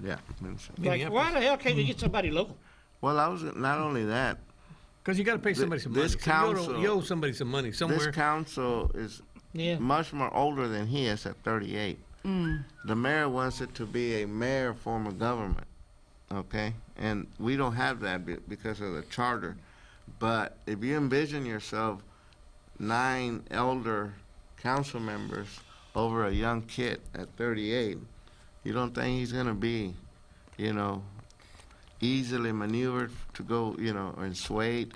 Speaker 1: yeah, Minnesota.
Speaker 4: Like, why the hell can't you get somebody local?
Speaker 1: Well, I was not only that.
Speaker 3: Because you got to pay somebody some money.
Speaker 1: This
Speaker 3: So
Speaker 1: council-
Speaker 3: you owe somebody some money
Speaker 1: This
Speaker 3: somewhere.
Speaker 1: council is
Speaker 4: Yeah.
Speaker 1: much more older than he is at 38. The mayor wants it to be a mayor form of government, okay? And we don't have that because of the charter. But if you envision yourself 9 elder council members over a young kid at 38, you don't think he's going to be, you know, easily maneuvered to go, you know, and swayed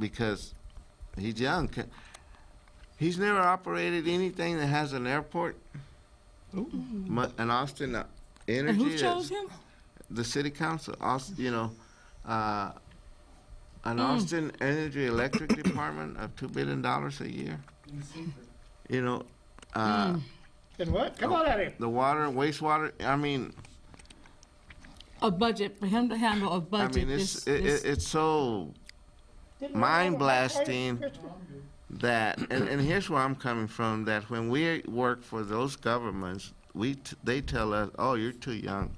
Speaker 1: because he's young. He's never operated anything that has an airport. And Austin Energy
Speaker 2: and who
Speaker 1: is
Speaker 2: chose him?
Speaker 1: the city council. Austin, you know, an Austin Energy Electric Department of $2 billion a year. You know,
Speaker 4: Then what? Come on out here.
Speaker 1: the water, wastewater. I mean,
Speaker 2: A budget, for him to handle a budget.
Speaker 1: it's so mind blasting that, and here's where I'm coming from. That when we work for those governments, they tell us, "Oh, you're too young.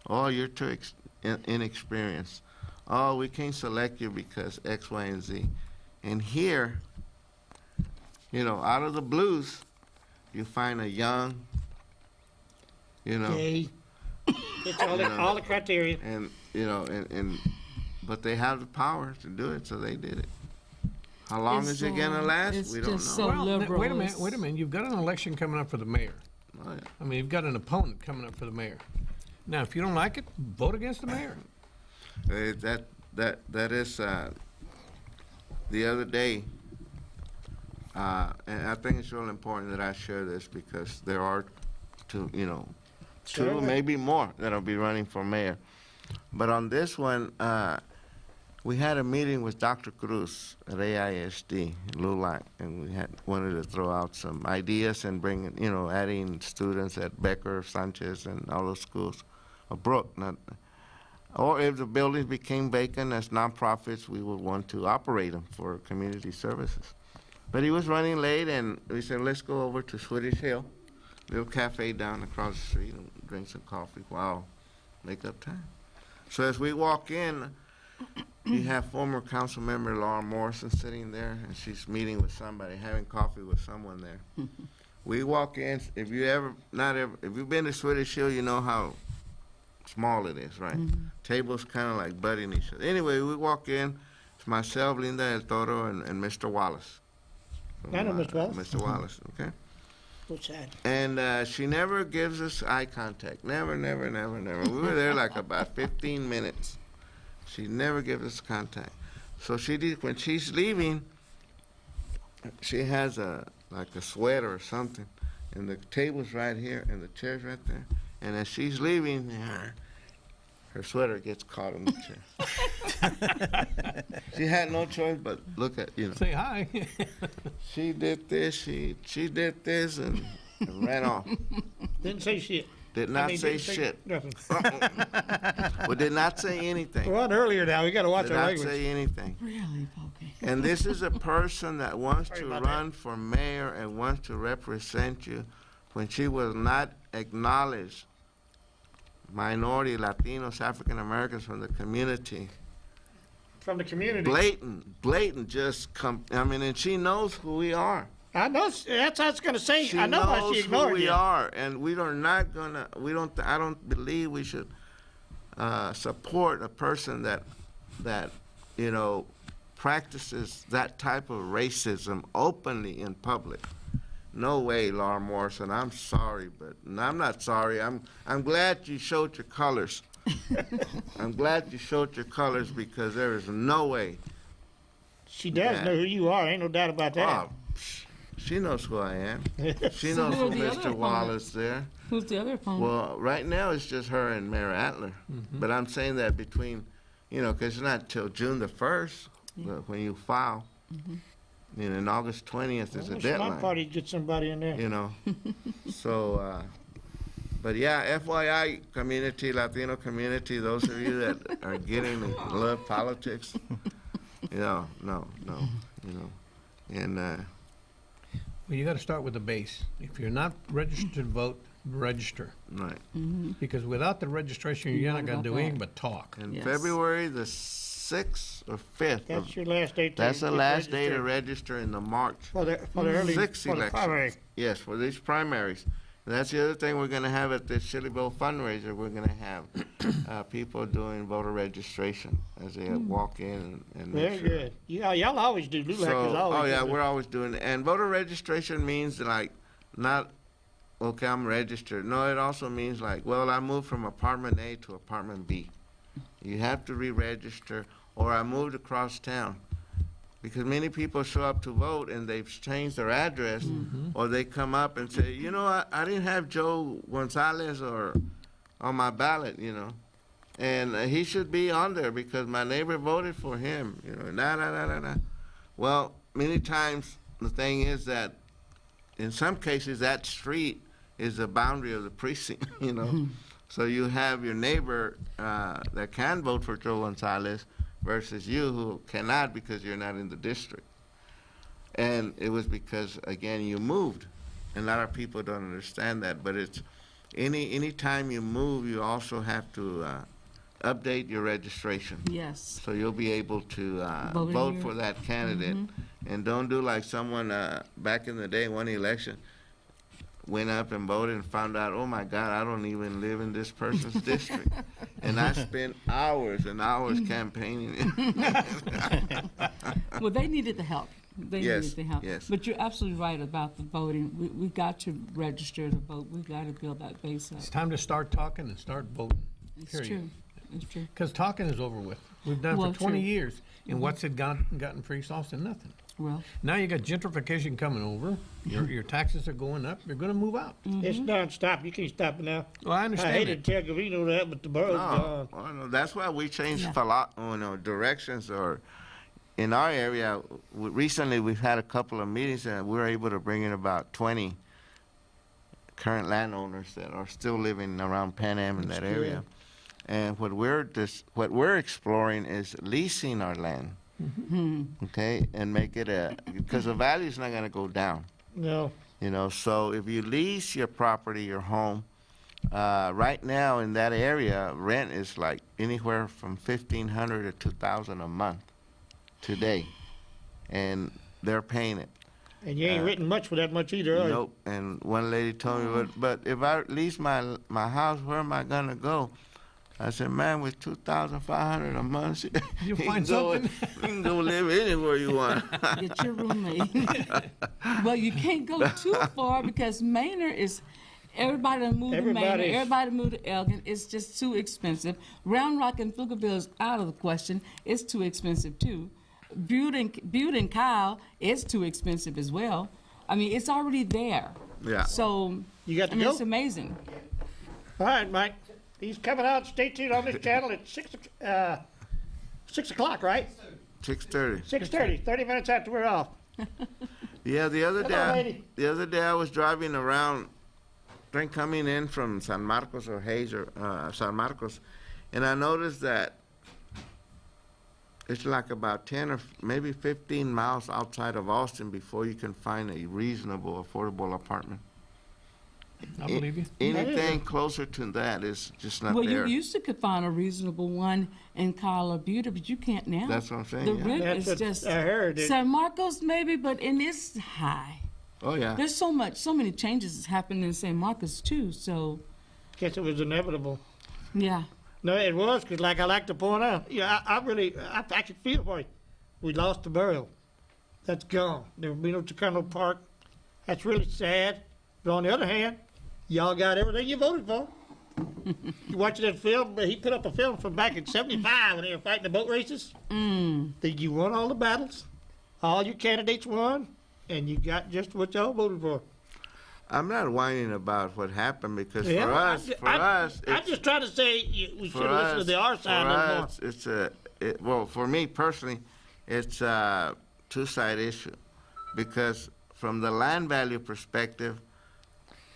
Speaker 1: Oh, you're too inexperienced. Oh, we can't select you because X, Y, and Z." And here, you know, out of the blues, you find a young, you know,
Speaker 4: Gay. It's all the criteria.
Speaker 1: and you know, but they have the power to do it, so they did it. How long
Speaker 2: It's
Speaker 1: is it gonna last?
Speaker 2: it's
Speaker 1: We don't know.
Speaker 2: just so
Speaker 3: Well,
Speaker 2: liberal.
Speaker 3: wait a minute. You've got an election coming up for the mayor.
Speaker 1: Oh, yeah.
Speaker 3: I mean, you've got an opponent coming up for the mayor. Now, if you don't like it, vote against the mayor.
Speaker 1: That is the other day, and I think it's really important that I share this because there are two, maybe more that'll be running for mayor. But on this one, we had a meeting with Dr. Cruz at AISD, LULAC, and we wanted to throw out some ideas and bring, adding students at Becker, Sanchez, and all those schools, or Brook, or if the buildings became vacant as nonprofits, we would want to operate them for community services. But he was running late, and we said, let's go over to Swedish Hill, little cafe down across the street, and drink some coffee. Wow, make up time. So as we walk in, you have former council member Laura Morrison sitting there, and she's meeting with somebody, having coffee with someone there. We walk in. If you've been to Swedish Hill, you know how small it is, right? Tables kind of like butting each other. Anyway, we walk in. It's myself, Linda El Toro, and Mr. Wallace. from,
Speaker 4: I know Mr. Wallace.
Speaker 1: Mr. Wallace, okay?
Speaker 4: What's that?
Speaker 1: And she never gives us eye contact. Never. We were there like about 15 minutes. She never gives us contact. So when she's leaving, she has like a sweater or something, and the table's right here, and the chair's right there. And as she's leaving, her sweater gets caught in the chair. She had no choice but look at,
Speaker 3: Say hi.
Speaker 1: she did this, she did this, and ran off.
Speaker 4: Didn't say shit.
Speaker 1: Did not say
Speaker 4: didn't
Speaker 1: shit.
Speaker 4: Nothing.
Speaker 1: Well, did not say anything.
Speaker 4: We're on earlier now. We got to watch
Speaker 1: Did
Speaker 4: our
Speaker 1: not
Speaker 4: language.
Speaker 1: say anything.
Speaker 2: Really, Pokey?
Speaker 1: And this is a person that wants
Speaker 4: Sorry
Speaker 1: to
Speaker 4: about
Speaker 1: run for mayor and wants to represent you when she was not acknowledged minority, Latinos, African Americans from the community.
Speaker 4: From the community.
Speaker 1: Blatant just and she knows who we are.
Speaker 4: I know. That's what I was going to say.
Speaker 1: She
Speaker 4: I know why
Speaker 1: knows
Speaker 4: she
Speaker 1: who
Speaker 4: ignored
Speaker 1: we
Speaker 4: you.
Speaker 1: are, and I don't believe we should support a person that practices that type of racism openly in public. No way, Laura Morrison. I'm sorry, but I'm not sorry. I'm glad you showed your colors. I'm glad you showed your colors because there is no way.
Speaker 4: She does know who you are. Ain't no doubt about that.
Speaker 1: Oh, she knows who I am. She knows
Speaker 2: who
Speaker 1: who
Speaker 2: are the other
Speaker 1: Mr. Wallace there.
Speaker 2: Who's the other opponent?
Speaker 1: Well, right now it's just her and Mayor Adler. But I'm saying that between, because it's not till June the 1st when you file. And August 20th is a
Speaker 4: Well,
Speaker 1: deadline.
Speaker 4: Smart party get somebody in there.
Speaker 1: So, but yeah, FYI community, Latino community, those of you that are getting and love politics, no. And,
Speaker 3: Well, you got to start with the base. If you're not registered to vote, register.
Speaker 1: right.
Speaker 3: Because without the registration, you're not going to do
Speaker 2: about
Speaker 3: anything
Speaker 2: that.
Speaker 3: but talk.
Speaker 1: And
Speaker 2: Yes.
Speaker 1: February the 6th or 5th.
Speaker 4: That's your last date. to
Speaker 1: That's the
Speaker 4: get
Speaker 1: last day to
Speaker 4: registered.
Speaker 1: register in the March.
Speaker 4: For the early,
Speaker 1: Six
Speaker 4: for the
Speaker 1: elections.
Speaker 4: primary.
Speaker 1: Yes, for these primaries. And that's the other thing we're gonna have at the Chili Bowl fundraiser. We're gonna have people doing voter registration as they walk in and make
Speaker 4: Very
Speaker 1: sure.
Speaker 4: good. Yeah, y'all always do. LULAC is
Speaker 1: So,
Speaker 4: always. do
Speaker 1: we're always doing it. And voter registration means like not, okay, I'm registered. No, it also means like, well, I moved from apartment A to apartment B. You have to re-register, or I moved across town. Because many people show up to vote and they've changed their address, or they come up and say, I didn't have Joe Gonzalez on my ballot, and he should be on there because my neighbor voted for him, nah. Well, many times the thing is that in some cases that street is the boundary of the precinct, So you have your neighbor that can vote for Joe Gonzalez versus you who cannot because you're not in the district. And it was because, again, you moved. And a lot of people don't understand that, but it's any time you move, you also have to update your registration.
Speaker 2: Yes.
Speaker 1: So you'll be able to
Speaker 2: Vote in
Speaker 1: vote
Speaker 2: your-
Speaker 1: for that candidate. And don't do like someone back in the day, one election, went up and voted and found out, oh my God, I don't even live in this person's district. And I spent hours and hours campaigning.
Speaker 2: Well, they needed the help. They
Speaker 1: Yes,
Speaker 2: needed the help.
Speaker 1: yes.
Speaker 2: But you're absolutely right about the voting. We've got to register to vote. We've got to build that base up.
Speaker 3: It's time to start talking and start voting.
Speaker 2: It's
Speaker 3: period.
Speaker 2: true. It's true.
Speaker 3: Because talking is over with. We've done it
Speaker 2: Well,
Speaker 3: for 20
Speaker 2: true.
Speaker 3: years. And what's it gotten for East Austin? Nothing.
Speaker 2: Well,
Speaker 3: Now you got gentrification coming over. Your taxes are going up. You're going to move out.
Speaker 4: It's non-stop. You can't stop it now.
Speaker 3: Well, I
Speaker 4: I
Speaker 3: understand
Speaker 4: hated
Speaker 3: it.
Speaker 4: to tell Gavino that, but the borough's
Speaker 1: No,
Speaker 4: gone.
Speaker 1: well, no, that's why we changed
Speaker 2: Yeah.
Speaker 1: directions. Or in our area, recently we've had a couple of meetings and we were able to bring in about 20 current landowners that are still living around Pan Am in that area. And what we're exploring is leasing our land, okay, and make it because the value's not going to go down.
Speaker 4: No.
Speaker 1: So if you lease your property, your home, right now in that area, rent is like anywhere from $1,500 to $2,000 a month today, and they're paying it.
Speaker 4: And you ain't written much for that much either, are you?
Speaker 1: Nope. And one lady told me, but if I lease my house, where am I gonna go? I said, man, with $2,500 a month,
Speaker 3: You
Speaker 1: can
Speaker 3: find
Speaker 1: go-
Speaker 3: something.
Speaker 1: You can go live anywhere you want.
Speaker 2: Get your roommate. Well, you can't go too far because Manor is, everybody done moved to Manor,
Speaker 4: Everybody's-
Speaker 2: everybody moved to Elgin. It's just too expensive. Round Rock and Pflugerville is out of the question. It's too expensive too. Butte and Kyle is too expensive as well. I mean, it's already there.
Speaker 1: Yeah.
Speaker 2: So,
Speaker 4: You got to
Speaker 2: I mean,
Speaker 4: go?
Speaker 2: it's amazing.
Speaker 4: All right, Mike. He's coming out. Stay tuned on this channel at 6 o'clock, right?
Speaker 1: 6:30.
Speaker 4: 6:30. 30 minutes after we're off.
Speaker 1: Yeah, the other
Speaker 4: Hello, lady.
Speaker 1: day I was driving around, I think coming in from San Marcos or Hayes or San Marcos, and I noticed that it's like about 10 or maybe 15 miles outside of Austin before you can find a reasonable, affordable apartment.
Speaker 3: I believe you.
Speaker 1: Anything closer to that is just not
Speaker 2: Well,
Speaker 1: there.
Speaker 2: you used to could find a reasonable one in Kyle or Butte, but you can't now.
Speaker 1: That's what I'm saying,
Speaker 2: The
Speaker 1: yeah.
Speaker 2: rent
Speaker 4: That's
Speaker 2: is
Speaker 4: what
Speaker 2: just
Speaker 4: I heard.
Speaker 2: San Marcos maybe, but and it's high.
Speaker 1: Oh, yeah.
Speaker 2: There's so many changes that's happened in San Marcos too. So
Speaker 4: Guess it was inevitable.
Speaker 2: yeah,
Speaker 4: No, it was, because like I like to point out, I actually feel for you. We lost the burial. That's gone. There will be no Chicano Park. That's really sad. But on the other hand, y'all got everything you voted for. You watching that film? He put up a film from back in '75 when they were fighting the boat races. That you won all the battles. All your candidates won, and you got just what y'all voted for.
Speaker 1: I'm not whining about what happened because
Speaker 4: Yeah,
Speaker 1: for us,
Speaker 4: I'm
Speaker 1: it's,
Speaker 4: just trying to say we should
Speaker 1: for
Speaker 4: have listened to the R side a little more.
Speaker 1: it's well, for me personally, it's a two-side issue because from the land value perspective,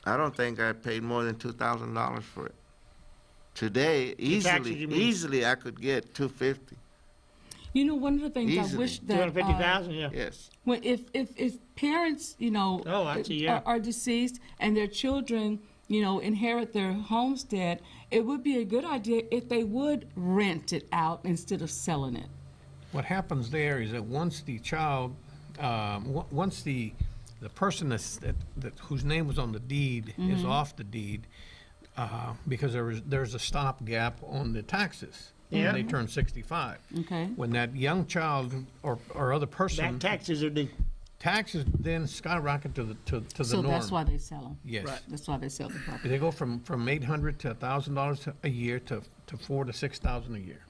Speaker 1: I don't think I paid more than $2,000 for it. Today,
Speaker 4: taxes, you mean?
Speaker 1: easily I could get $250.
Speaker 2: you know, one of the things I
Speaker 1: Easily.
Speaker 2: wish that
Speaker 4: 250,000, yeah.
Speaker 1: Yes.
Speaker 2: when if parents, you know,
Speaker 4: Oh, I see, yeah.
Speaker 2: are deceased and their children, you know, inherit their homestead, it would be a good idea if they would rent it out instead of selling it.
Speaker 3: What happens there is that once the child, once the person that whose name was on the deed is off the deed, because there's a stopgap on the taxes
Speaker 4: Yeah.
Speaker 3: when they turn 65.
Speaker 2: Okay.
Speaker 3: When that young child or other person,
Speaker 4: Back taxes are due.
Speaker 3: taxes then skyrocket to the
Speaker 2: So
Speaker 3: norm.
Speaker 2: that's why they sell them.
Speaker 3: Yes.
Speaker 2: That's why they sell the property.
Speaker 3: They go from $800 to $1,000 a year to $4,000 to $6,000 a year.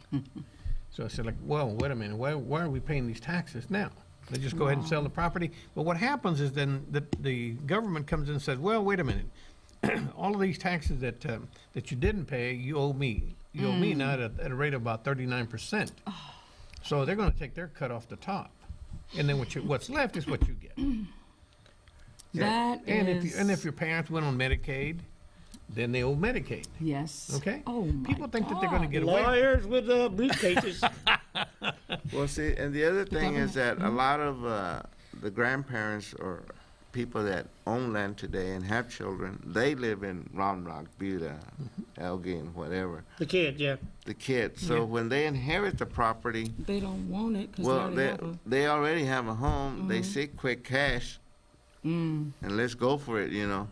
Speaker 3: So I said, like, well, wait a minute, why are we paying these taxes now? They just go ahead and sell the property. But what happens is then the government comes in and says, well, wait a minute, all of these taxes that you didn't pay, you owe me. You owe me now at a rate of about 39%. So they're going to take their cut off the top, and then what's left is what you get.
Speaker 2: That
Speaker 3: And
Speaker 2: is.
Speaker 3: if your parents went on Medicaid, then they owe Medicaid.
Speaker 2: Yes.
Speaker 3: Okay.
Speaker 2: Oh my
Speaker 3: People think that they're going to
Speaker 2: God.
Speaker 3: get away.
Speaker 4: Lawyers with briefcases.
Speaker 1: Well, see, and the other thing is that a lot of the grandparents or people that own land today and have children, they live in Round Rock, Butte, Elgin, whatever,
Speaker 4: The kids, yeah.
Speaker 1: the kids. So when they inherit the property,
Speaker 2: They don't want it because
Speaker 1: well,
Speaker 2: they already have a.
Speaker 1: they already have a home. They see quick cash, and let's go for it, you know.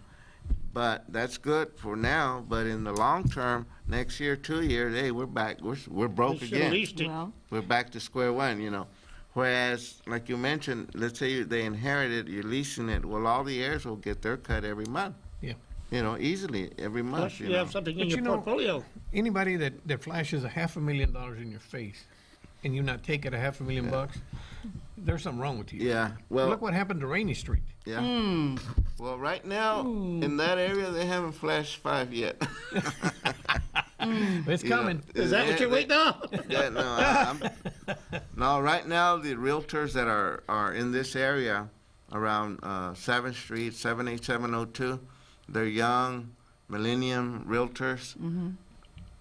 Speaker 1: But that's good for now. But in the long term, next year, 2 years, hey, we're back. We're broke
Speaker 4: They should have
Speaker 1: again.
Speaker 4: leased it.
Speaker 2: Well,
Speaker 1: We're back to square one, you know. Whereas, like you mentioned, let's say they inherited, you're leasing it. Well, all the heirs will get their cut every month.
Speaker 3: Yeah.
Speaker 1: You know, easily every month.
Speaker 4: Plus, you
Speaker 1: know.
Speaker 4: have something in
Speaker 3: But
Speaker 4: your
Speaker 3: you know-
Speaker 4: portfolio.
Speaker 3: Anybody that flashes $500,000 in your face and you not take it $500,000, there's something wrong with you.
Speaker 1: Yeah. Well,
Speaker 3: Look what happened to Rainy Street.
Speaker 1: yeah. Well, right now in that area, they haven't flashed 5 yet.
Speaker 3: It's
Speaker 1: You know,
Speaker 3: coming.
Speaker 4: Is that what you're waiting on?
Speaker 1: Yeah, no, right now the realtors that are in this area around 7th Street, 78702, they're young millennium realtors.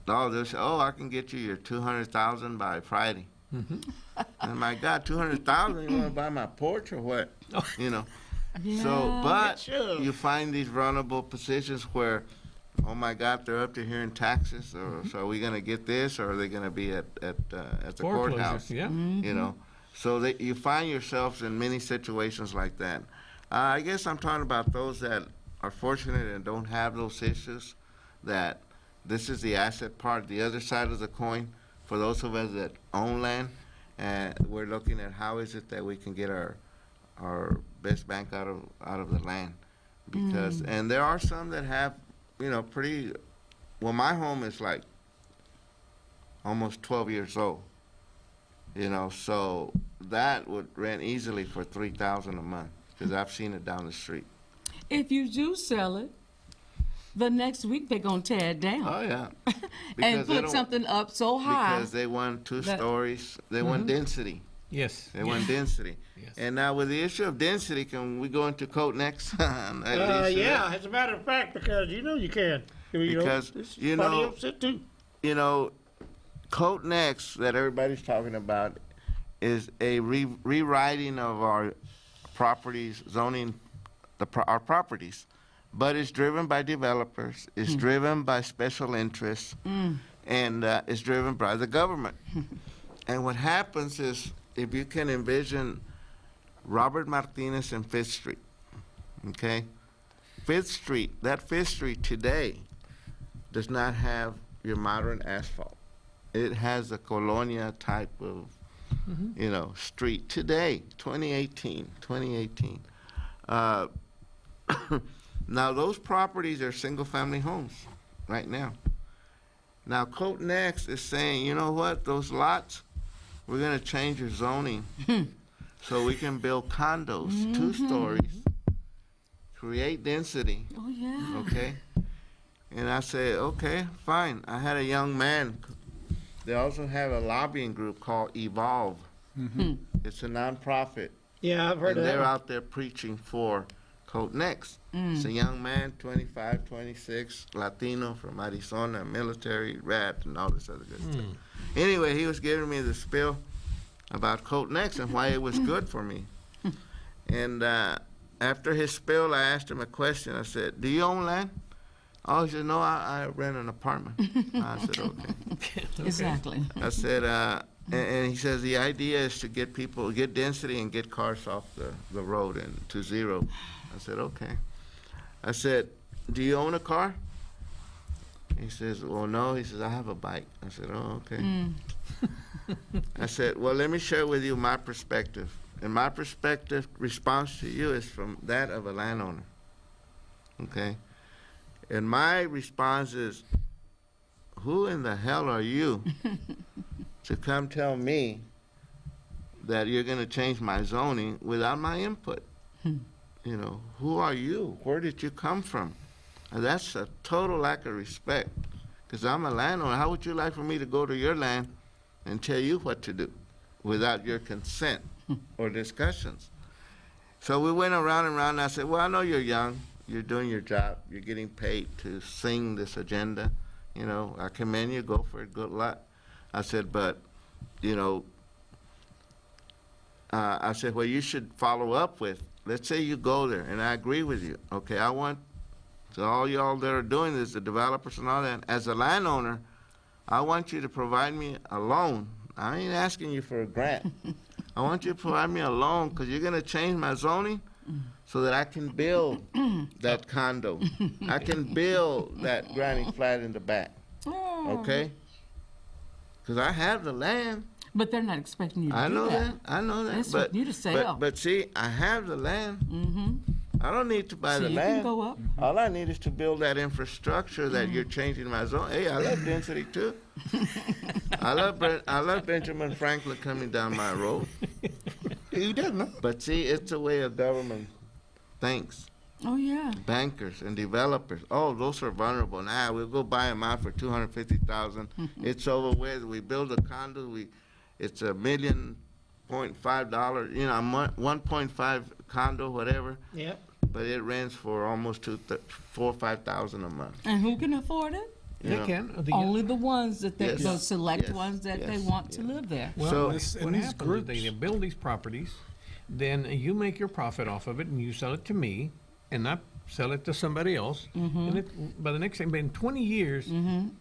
Speaker 1: Oh, they say, oh, I can get you your 200,000 by Friday. And my God, 200,000? You want to buy my porch or what? You know. So,
Speaker 2: yeah.
Speaker 1: but
Speaker 4: Sure.
Speaker 1: you find these vulnerable positions where, oh my God, they're up to here in taxes, or so are we going to get this, or are they going to be at the courthouse?
Speaker 3: Foreclosures, yeah.
Speaker 1: You know, so that you find yourselves in many situations like that. I guess I'm talking about those that are fortunate and don't have those issues, that this is the asset part. The other side of the coin, for those of us that own land, we're looking at how is it that we can get our best bank out of the land. Because, and there are some that have, you know, well, my home is like almost 12 years old, you know, so that would rent easily for $3,000 a month, because I've seen it down the street.
Speaker 2: If you do sell it, the next week they're gonna tear it down.
Speaker 1: Oh, yeah.
Speaker 2: And
Speaker 1: Because they
Speaker 2: put
Speaker 1: don't-
Speaker 2: something up so high.
Speaker 1: Because they want two
Speaker 2: that-
Speaker 1: stories, they want density.
Speaker 3: Yes.
Speaker 1: They want density.
Speaker 3: Yes.
Speaker 1: And now with the issue of density, can we go into code next?
Speaker 4: Yeah, as a matter of fact, because you know you can.
Speaker 1: Because,
Speaker 4: it's
Speaker 1: you
Speaker 4: funny
Speaker 1: know-
Speaker 4: upset too.
Speaker 1: You know, code next that everybody's talking about is a rewriting of our properties, zoning, our properties. But it's driven by developers, it's driven by special interests, and it's driven by the government. And what happens is, if you can envision Robert Martinez and Fifth Street, okay? Fifth Street, that Fifth Street today does not have your modern asphalt. It has a colonia type of, you know, street today, 2018. Now, those properties are single-family homes right now. Now, Code Next is saying, you know what, those lots, we're gonna change your zoning so we can build condos, 2 stories, create density,
Speaker 2: Oh, yeah.
Speaker 1: okay? And I said, okay, fine. I had a young man, they also have a lobbying group called Evolve. It's a nonprofit.
Speaker 4: Yeah, I've heard
Speaker 1: And
Speaker 4: of
Speaker 1: they're
Speaker 4: that.
Speaker 1: out there preaching for Code Next. It's a young man, 25, 26, Latino from Arizona, military, rat, and all this other good stuff. Anyway, he was giving me the spiel about Code Next and why it was good for me. And after his spiel, I asked him a question. I said, do you own land? Oh, he said, no, I rent an apartment. I said, okay.
Speaker 2: Exactly.
Speaker 1: I said, and he says the idea is to get density and get cars off the road and to zero. I said, okay. I said, do you own a car? He says, well, no. He says, I have a bike. I said, oh, okay. I said, well, let me share with you my perspective. And my perspective response to you is from that of a landowner. Okay? And my response is, who in the hell are you to come tell me that you're going to change my zoning without my input? You know, who are you? Where did you come from? And that's a total lack of respect, because I'm a landowner. How would you like for me to go to your land and tell you what to do without your consent or discussions? So we went around and around, and I said, well, I know you're young. You're doing your job. You're getting paid to sing this agenda. You know, I commend you. Go for it. Good luck. I said, but, you know, I said, well, you should follow up with, let's say you go there, and I agree with you. Okay, I want, so all y'all that are doing this, the developers and all that, as a landowner, I want you to provide me a loan. I ain't asking you for a grant. I want you to provide me a loan, because you're going to change my zoning so that I can build that condo. I can build that granny flat in the back, okay? Because I have the land.
Speaker 2: But they're not expecting you to do that.
Speaker 1: I know that.
Speaker 2: They expect you to sell.
Speaker 1: But see, I have the land. I don't need to buy
Speaker 2: So
Speaker 1: the
Speaker 2: you
Speaker 1: land.
Speaker 2: can go up.
Speaker 1: All I need is to build that infrastructure that you're changing my zone. Hey, I love density too. I love Benjamin Franklin coming down my road.
Speaker 4: He doesn't know.
Speaker 1: But see, it's the way a government thinks.
Speaker 2: Oh, yeah.
Speaker 1: Bankers and developers, oh, those are vulnerable. Nah, we'll go buy them out for $250,000. It's over with. We build a condo. It's $1.5 million, you know, 1.5 condo, whatever.
Speaker 4: Yeah.
Speaker 1: But it rents for almost $4,000 or $5,000 a month.
Speaker 2: And who can afford it?
Speaker 1: You
Speaker 3: They
Speaker 1: know?
Speaker 3: can.
Speaker 2: Only the ones that
Speaker 1: Yes.
Speaker 2: the select
Speaker 1: Yes.
Speaker 2: ones that they
Speaker 1: Yes.
Speaker 2: want to live there.
Speaker 3: Well,
Speaker 1: So-
Speaker 3: what
Speaker 7: and these
Speaker 3: happens is
Speaker 7: groups-
Speaker 3: they build these properties, then you make your profit off of it, and you sell it to me, and I sell it to somebody else. And by the next thing, but in 20 years,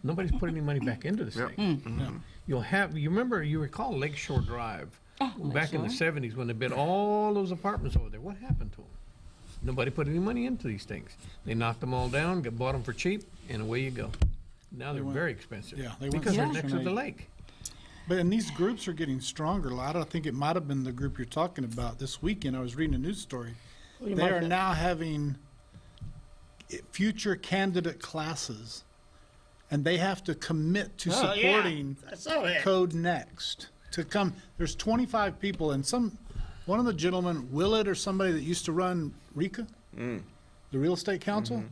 Speaker 3: nobody's put any money back into this
Speaker 1: Yep.
Speaker 3: thing. You recall Lakeshore Drive, back in the
Speaker 2: Lakeshore.
Speaker 3: 70s when they built all those apartments over there. What happened to them? Nobody put any money into these things. They knocked them all down, bought them for cheap, and away you go. Now they're very expensive.
Speaker 7: Yeah, they went
Speaker 3: because they're
Speaker 7: Section
Speaker 3: next to the
Speaker 7: 8.
Speaker 3: lake.
Speaker 7: But and these groups are getting stronger. I don't think it might have been the group you're talking about this weekend. I was reading a news story. They are now having future candidate classes, and they have to commit to supporting
Speaker 4: I saw that.
Speaker 7: Code Next to come. There's 25 people, and one of the gentlemen, Willett or somebody that used to run RECA, the Real Estate Council,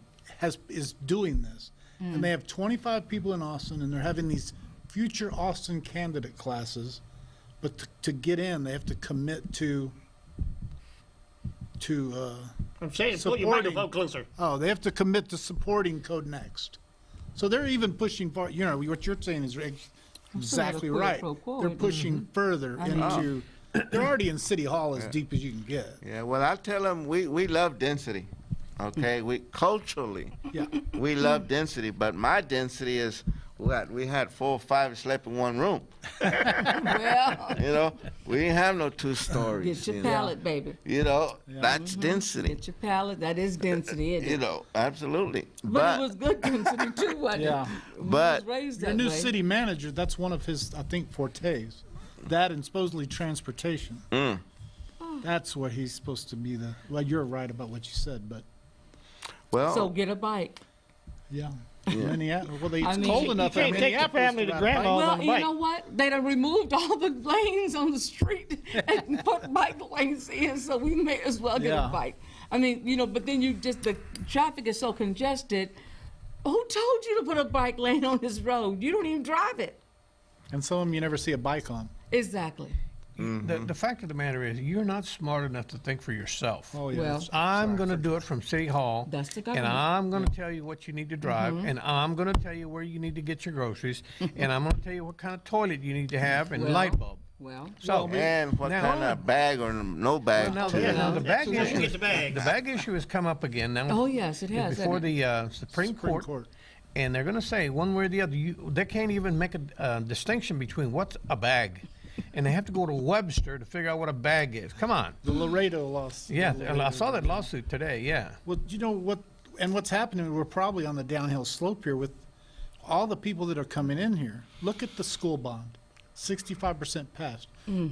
Speaker 7: is doing this. And they have 25 people in Austin, and they're having these future Austin candidate classes, but to get in, they have to commit to
Speaker 4: I'm saying, put your
Speaker 7: supporting-
Speaker 4: microphone closer.
Speaker 7: they have to commit to supporting Code Next. So they're even pushing for, what you're saying is exactly
Speaker 2: quid
Speaker 7: right.
Speaker 2: pro quo,
Speaker 7: They're
Speaker 2: isn't it?
Speaker 7: pushing further into, they're already in City Hall as deep as you can get.
Speaker 1: Yeah, well, I tell them we love density, okay? We culturally,
Speaker 7: Yeah.
Speaker 1: we love density, but my density is what? We had 4 or 5 that slept in one room.
Speaker 2: Well,
Speaker 1: You know, we didn't have no 2 stories.
Speaker 2: get your
Speaker 1: you know?
Speaker 2: palate, baby.
Speaker 1: You know, that's density.
Speaker 2: Get your palate. That is density, isn't
Speaker 1: You
Speaker 2: it?
Speaker 1: know, absolutely.
Speaker 2: But it was good density too, wasn't
Speaker 7: Yeah.
Speaker 2: it? We
Speaker 1: But
Speaker 2: was raised
Speaker 7: Your
Speaker 2: that
Speaker 7: new
Speaker 2: way.
Speaker 7: city manager, that's one of his, I think, fortes. That and supposedly transportation. That's what he's supposed to be well, you're right about what you said, but
Speaker 1: well,
Speaker 2: So get a bike.
Speaker 7: yeah. Minneapolis, well,
Speaker 2: I
Speaker 7: it's
Speaker 2: mean,
Speaker 7: cold
Speaker 2: you
Speaker 7: enough
Speaker 4: can't
Speaker 7: in
Speaker 4: take your
Speaker 7: Minneapolis
Speaker 4: family to
Speaker 7: ride a
Speaker 4: grandma.
Speaker 7: bike.
Speaker 4: on
Speaker 2: Well,
Speaker 4: the
Speaker 2: you
Speaker 4: bike.
Speaker 2: know what? They done removed all the lanes on the street and put bike lanes in, so we may as well get
Speaker 7: Yeah.
Speaker 2: a bike. I mean, but then the traffic is so congested. Who told you to put a bike lane on this road? You don't even drive it.
Speaker 7: And some of them you never see a bike on.
Speaker 2: Exactly.
Speaker 3: The fact of the matter is, you're not smart enough to think for yourself.
Speaker 7: Oh, yeah.
Speaker 2: Well,
Speaker 7: that's-
Speaker 3: I'm going to do it from City Hall.
Speaker 2: That's the
Speaker 3: And
Speaker 2: government.
Speaker 3: I'm going to tell you what you need to drive. And I'm going to tell you where you need to get your groceries. And I'm going to tell you what kind of toilet you need to have and
Speaker 2: Well,
Speaker 3: light bulb.
Speaker 2: Well,
Speaker 3: So,
Speaker 1: and what
Speaker 3: now-
Speaker 1: kind of bag or no bag?
Speaker 3: now,
Speaker 1: too.
Speaker 3: the bag
Speaker 4: Yeah,
Speaker 3: issue,
Speaker 4: get the bags.
Speaker 3: the bag issue has come up again now.
Speaker 2: oh yes, it has.
Speaker 3: Before
Speaker 2: hasn't it?
Speaker 3: the Supreme Court. And they're going to say one way or the other. They can't even make a distinction between what's a bag. And they have to go to Webster to figure out what a bag is. Come on.
Speaker 7: The Laredo lawsuit.
Speaker 3: Yeah, I saw that lawsuit today, yeah.
Speaker 7: Well, you know what, and what's happening, we're probably on the downhill slope here with all the people that are coming in here. Look at the school bond, 65% passed.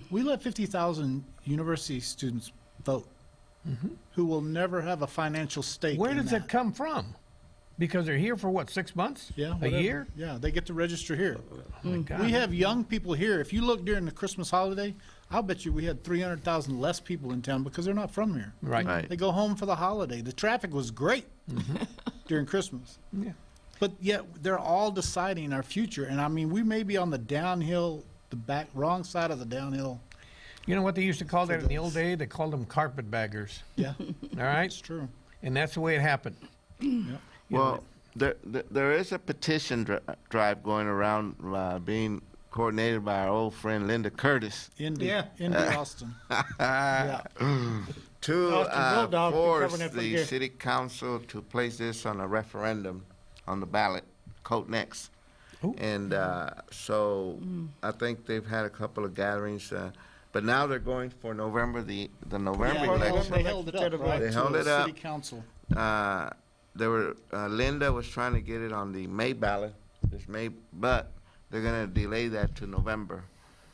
Speaker 7: We let 50,000 university students vote who will never have a financial stake
Speaker 3: Where
Speaker 7: in
Speaker 3: does that come from? Because they're here for what, 6 months?
Speaker 7: Yeah,
Speaker 3: A
Speaker 7: whatever.
Speaker 3: year?
Speaker 7: Yeah, they get to register here.
Speaker 3: Oh my God.
Speaker 7: We have young people here. If you look during the Christmas holiday, I'll bet you we had 300,000 less people in town because they're not from here.
Speaker 3: Right.
Speaker 1: Right.
Speaker 7: They go home for the holiday. The traffic was great during Christmas.
Speaker 3: Yeah.
Speaker 7: But yet they're all deciding our future. And I mean, we may be on the downhill, wrong side of the downhill.
Speaker 3: You know what they used to call that in the old day? They called them carpetbaggers.
Speaker 7: Yeah,
Speaker 3: All right?
Speaker 7: it's true.
Speaker 3: And that's the way it happened.
Speaker 7: Yeah.
Speaker 1: Well, there is a petition drive going around being coordinated by our old friend Linda Curtis
Speaker 7: Indy, Indy, Austin.
Speaker 1: to
Speaker 4: Austin Bulldog been
Speaker 1: force
Speaker 4: covering that for
Speaker 1: the
Speaker 4: years.
Speaker 1: city council to place this on a referendum on the ballot, Code Next.
Speaker 3: Ooh.
Speaker 1: And so I think they've had a couple of gatherings, but now they're going for November, the November
Speaker 7: Yeah,
Speaker 1: election.
Speaker 7: they held it up, right?
Speaker 1: They
Speaker 7: to
Speaker 1: held
Speaker 7: the
Speaker 1: it up.
Speaker 7: City council.
Speaker 1: Linda was trying to get it on the May ballot, but they're gonna delay that to November.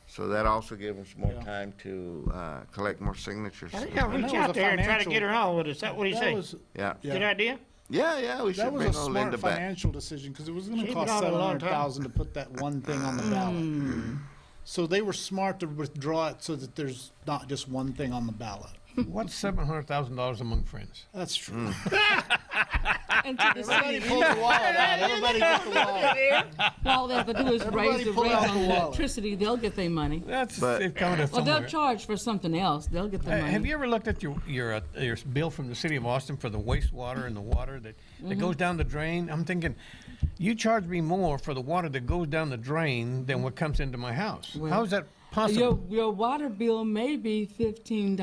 Speaker 1: So that also gives us more
Speaker 7: Yeah.
Speaker 1: time to collect more signatures.
Speaker 4: I think I'll
Speaker 7: And
Speaker 4: reach
Speaker 7: that was
Speaker 4: out
Speaker 7: a
Speaker 4: there and try to
Speaker 7: financial-
Speaker 4: get her on with us. Is that what he
Speaker 7: That
Speaker 4: say?
Speaker 7: was,
Speaker 1: Yeah,
Speaker 7: yeah.
Speaker 4: Good idea?
Speaker 1: yeah, we
Speaker 7: That
Speaker 1: should
Speaker 7: was
Speaker 1: bring
Speaker 7: a
Speaker 1: old
Speaker 7: smart
Speaker 1: Linda back.
Speaker 7: financial decision because it was going
Speaker 4: She's
Speaker 7: to
Speaker 4: been
Speaker 7: cost
Speaker 4: on a long time.
Speaker 7: $700,000 to put that one thing on the ballot. So they were smart to withdraw it so that there's not just one thing on the ballot.
Speaker 3: What's $700,000 among friends?
Speaker 7: That's true.
Speaker 2: And to the
Speaker 7: Everybody
Speaker 2: city,
Speaker 7: pull the wallet out. Everybody get the wallet.
Speaker 2: all they have to do is raise
Speaker 7: Everybody
Speaker 2: the
Speaker 7: pull
Speaker 2: rate
Speaker 7: out
Speaker 2: on
Speaker 7: the wallet.
Speaker 2: electricity. They'll get their money.
Speaker 3: That's
Speaker 1: But-
Speaker 3: it's coming to
Speaker 2: Well, they'll
Speaker 3: somewhere.
Speaker 2: charge for something else. They'll get their money.
Speaker 3: Have you ever looked at your bill from the city of Austin for the wastewater and the water that goes down the drain? I'm thinking, you charge me more for the water that goes down the drain than what comes into my house.
Speaker 2: Well,
Speaker 3: How is that possible?
Speaker 2: Your water bill may be $15,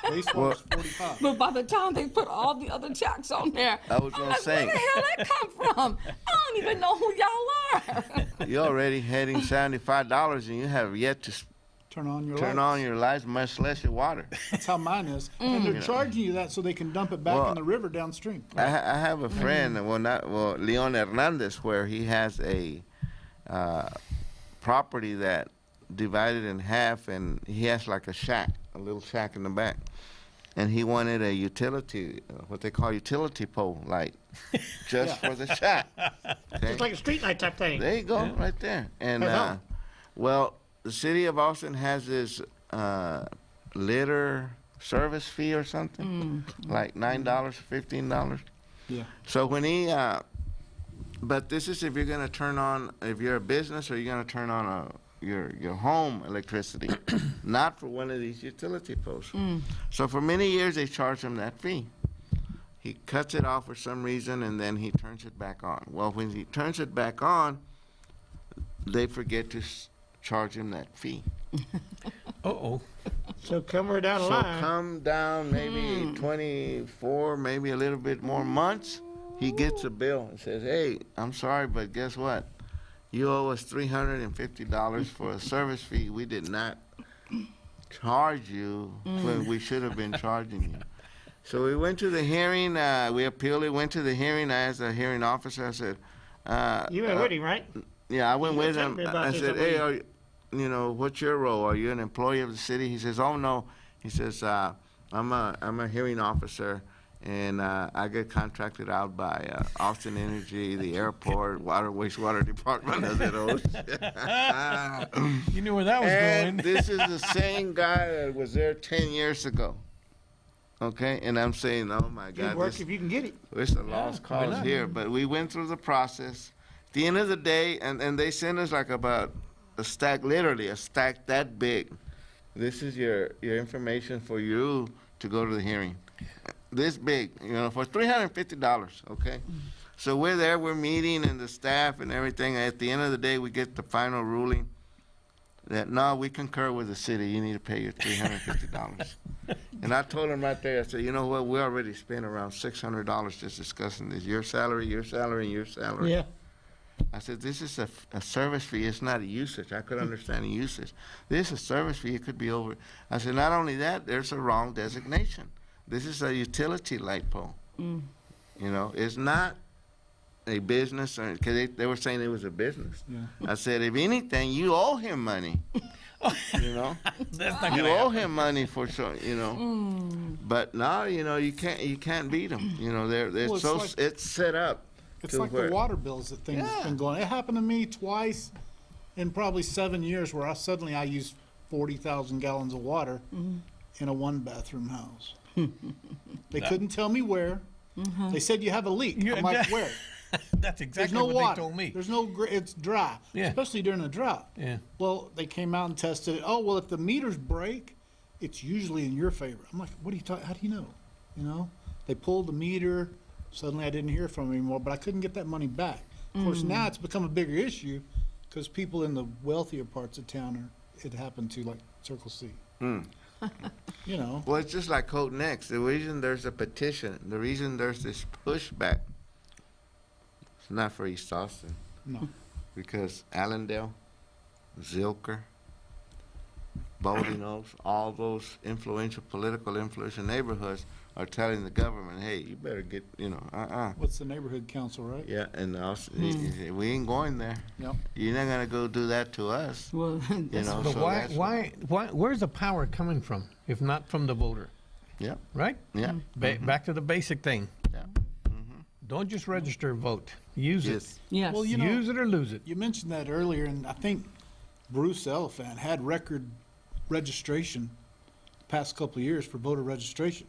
Speaker 7: Wastewater's 45.
Speaker 2: but by the time they put all the other tax on there,
Speaker 1: I was
Speaker 2: I'm
Speaker 1: gonna
Speaker 2: like,
Speaker 1: say.
Speaker 2: where the hell that come from? I don't even know who y'all are.
Speaker 1: You're already heading $75 and you have yet to
Speaker 7: Turn on your
Speaker 1: turn
Speaker 7: lights.
Speaker 1: on your lights, much less your water.
Speaker 7: That's how mine is. And they're charging you that so they can dump it back
Speaker 1: Well,
Speaker 7: in the river downstream.
Speaker 1: I have a friend, Leon Hernandez, where he has a property that divided in half, and he has like a little shack in the back. And he wanted a utility, what they call utility pole light, just for the shack. Okay?
Speaker 4: It's like a street light type thing.
Speaker 1: There you go, right there. And well, the city of Austin has this litter service fee or something, like $9 or $15.
Speaker 7: Yeah.
Speaker 1: So when he, but this is if you're gonna turn on, if you're a business or you're gonna turn on your home electricity, not for one of these utility poles. So for many years they charged him that fee. He cuts it off for some reason and then he turns it back on. Well, when he turns it back on, they forget to charge him that fee.
Speaker 3: Uh-oh.
Speaker 4: So somewhere down the
Speaker 1: So
Speaker 4: line,
Speaker 1: come down maybe 24, maybe a little bit more months, he gets a bill and says, hey, I'm sorry, but guess what? You owe us $350 for a service fee. We did not charge you when we should have been charging you. So we went to the hearing, we appealed it, went to the hearing. I asked the hearing officer, I said,
Speaker 4: you went with him, right?
Speaker 1: yeah, I went
Speaker 4: You were
Speaker 1: with
Speaker 4: telling
Speaker 1: him.
Speaker 4: me about
Speaker 1: I
Speaker 4: this,
Speaker 1: said,
Speaker 4: I
Speaker 1: hey,
Speaker 4: believe.
Speaker 1: you know, what's your role? Are you an employee of the city? He says, oh, no. He says, I'm a hearing officer, and I get contracted out by Austin Energy, the airport, wastewater department. I said, oh, shit.
Speaker 3: You knew where that was
Speaker 1: And
Speaker 3: going.
Speaker 1: this is the same guy that was there 10 years ago. Okay, and I'm saying, oh, my
Speaker 4: Good
Speaker 1: God,
Speaker 4: work
Speaker 1: this,
Speaker 4: if you can get it.
Speaker 1: it's a lost
Speaker 3: why
Speaker 1: cause
Speaker 3: not?
Speaker 1: here. But we went through the process. At the end of the day, and they sent us like about a stack, literally a stack that big. This is your information for you to go to the hearing. This big, you know, for $350, okay? So we're there, we're meeting, and the staff and everything. At the end of the day, we get the final ruling that, no, we concur with the city. You need to pay your $350. And I told him right there, I said, you know what, we already spent around $600 just discussing this. Your salary, your salary, and your salary.
Speaker 4: Yeah.
Speaker 1: I said, this is a service fee. It's not a usage. I could understand the usage. This is a service fee. It could be over. I said, not only that, there's a wrong designation. This is a utility light pole. You know, it's not a business, because they were saying it was a business.
Speaker 7: Yeah.
Speaker 1: I said, if anything, you owe him money. You know,
Speaker 3: That's not
Speaker 1: you
Speaker 3: gonna
Speaker 1: owe
Speaker 3: happen.
Speaker 1: him money for sure. You know, but now you know you can't beat them. You know, they're
Speaker 7: Well, it's
Speaker 1: so
Speaker 7: like-
Speaker 1: it's set up.
Speaker 7: It's
Speaker 1: to
Speaker 7: like
Speaker 1: where-
Speaker 7: the water bills that things have been going. It happened to me twice in probably 7 years where I used 40,000 gallons of water in a one-bathroom house. They couldn't tell me where. They said you have a leak.
Speaker 3: Yeah,
Speaker 7: I'm like,
Speaker 3: that-
Speaker 7: where?
Speaker 3: That's
Speaker 7: There's
Speaker 3: exactly
Speaker 7: no
Speaker 3: what
Speaker 7: water.
Speaker 3: they told me.
Speaker 7: There's no. It's dry,
Speaker 3: Yeah.
Speaker 7: especially during a drought.
Speaker 3: Yeah.
Speaker 7: Well, they came out and tested it. Oh, well, if the meters break, it's usually in your favor. I'm like, what are you talking? How do you know? You know, they pulled the meter. Suddenly, I didn't hear from them anymore, but I couldn't get that money back. Of course, now it's become a bigger issue because people in the wealthier parts of town it happened to, like Circle C. You know,
Speaker 1: Well, it's just like Code Next. The reason there's a petition, the reason there's this pushback, it's not for East Austin,
Speaker 7: no.
Speaker 1: because Allendale, Zilker, Bowling Oaks, all those political influential neighborhoods are telling the government, hey, you better get, you know,
Speaker 7: What's the neighborhood council, right?
Speaker 1: Yeah, and also, we ain't going there.
Speaker 7: Yep.
Speaker 1: You're not gonna go do that to us,
Speaker 2: Well,
Speaker 1: you know,
Speaker 3: But
Speaker 1: so that's.
Speaker 3: why, where's the power coming from, if not from the voter,
Speaker 1: Yeah,
Speaker 3: right?
Speaker 1: yeah,
Speaker 3: Back to the basic thing.
Speaker 1: yeah.
Speaker 3: Don't just register, vote. Use
Speaker 1: Yes.
Speaker 2: yes.
Speaker 7: Well, you know,
Speaker 3: Use it or lose it.
Speaker 7: you mentioned that earlier, and I think Bruce Elephant had record registration the past couple of years for voter registration,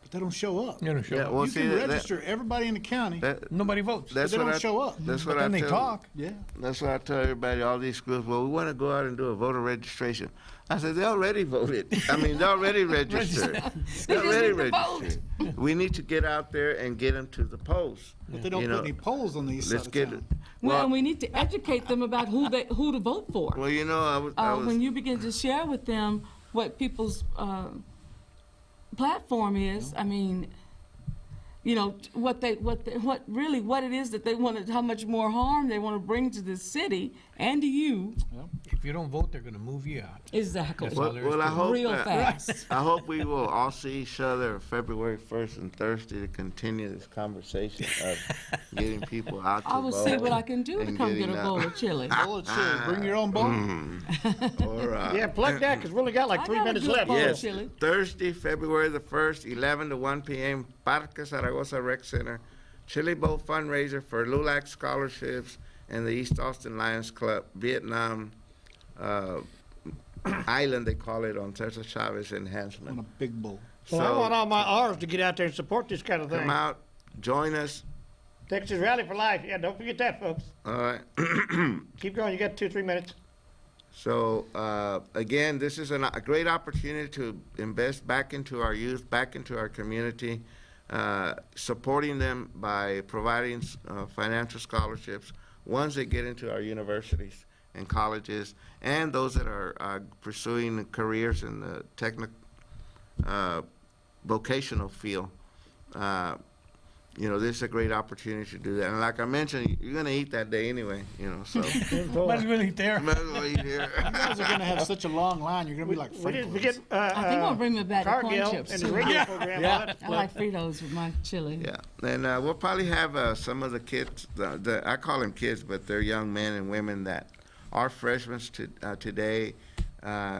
Speaker 7: but they don't show up.
Speaker 3: You know, show
Speaker 1: Yeah,
Speaker 3: up.
Speaker 1: well,
Speaker 7: You
Speaker 1: see,
Speaker 7: can
Speaker 1: that-
Speaker 7: register everybody in the county,
Speaker 1: That,
Speaker 3: Nobody votes.
Speaker 7: but
Speaker 1: that's
Speaker 7: they
Speaker 1: what
Speaker 7: don't
Speaker 1: I,
Speaker 7: show up.
Speaker 1: that's
Speaker 3: But
Speaker 1: what I
Speaker 3: then they
Speaker 1: tell.
Speaker 3: talk.
Speaker 7: Yeah.
Speaker 1: That's what I tell everybody, all these groups, well, we want to go out and do a voter registration. I said, they already voted. I mean, they're already registered. They're already
Speaker 2: need to vote.
Speaker 1: registered. We need to get out there and get them to the polls.
Speaker 7: But they don't
Speaker 1: You
Speaker 7: put
Speaker 1: know,
Speaker 7: any polls on the east
Speaker 1: Let's
Speaker 7: side
Speaker 1: get
Speaker 7: of
Speaker 1: it.
Speaker 7: town.
Speaker 2: Well, and
Speaker 1: Well,
Speaker 2: we need to educate them about who to vote for.
Speaker 1: well, you know, I was
Speaker 2: When you begin to share with them what people's platform is, I mean, what it is that they want to, how much more harm they want to bring to this city and to you.
Speaker 3: If you don't vote, they're gonna move you out.
Speaker 2: Exactly.
Speaker 3: That's all there is
Speaker 1: Well,
Speaker 3: to
Speaker 1: I
Speaker 3: it.
Speaker 1: hope
Speaker 2: Real
Speaker 1: that-
Speaker 2: fast.
Speaker 1: I hope we will all see each other February 1st and Thursday to continue this conversation of getting people out to
Speaker 2: I will
Speaker 1: vote.
Speaker 2: see what I can do to
Speaker 1: and
Speaker 2: come get
Speaker 1: getting
Speaker 2: a
Speaker 1: out.
Speaker 2: bowl of chili.
Speaker 7: Bowl of chili. Bring your own bowl.
Speaker 1: Or,
Speaker 4: Yeah, plug that, because we only got like
Speaker 2: I
Speaker 4: 3
Speaker 2: got a
Speaker 4: minutes
Speaker 2: good
Speaker 4: left.
Speaker 2: bowl.
Speaker 1: yes,
Speaker 2: chili.
Speaker 1: Thursday, February the 1st, 11 to 1 p.m., Parque Zaragoza Rec Center, Chili Bowl fundraiser for LULAC scholarships and the East Austin Lions Club, Vietnam Island, they call it, on Cesar Chavez
Speaker 7: On
Speaker 1: enhancement.
Speaker 7: a big bowl.
Speaker 4: So I want all my R's to get out there and support this kind of thing.
Speaker 1: Come out, join us.
Speaker 4: Texas Rally for Life. Yeah, don't forget that, folks.
Speaker 1: All right.
Speaker 4: Keep going. You got 2 or 3 minutes.
Speaker 1: So, again, this is a great opportunity to invest back into our youth, back into our community, supporting them by providing financial scholarships once they get into our universities and colleges, and those that are pursuing careers in the vocational field. This is a great opportunity to do that. And like I mentioned, you're going to eat that day anyway, so
Speaker 3: Might as well eat there.
Speaker 1: might as well eat here.
Speaker 7: You guys are gonna have such a long line. You're gonna be like
Speaker 4: We didn't
Speaker 7: Franklin's.
Speaker 4: forget
Speaker 2: I think I'll bring me a bag of corn
Speaker 4: Cargill
Speaker 2: chips.
Speaker 4: and the
Speaker 2: too.
Speaker 4: radio program.
Speaker 3: Yeah.
Speaker 2: I like Fritos with my chili.
Speaker 1: Yeah, and we'll probably have some of the kids, I call them kids, but they're young men and women that are freshmen today.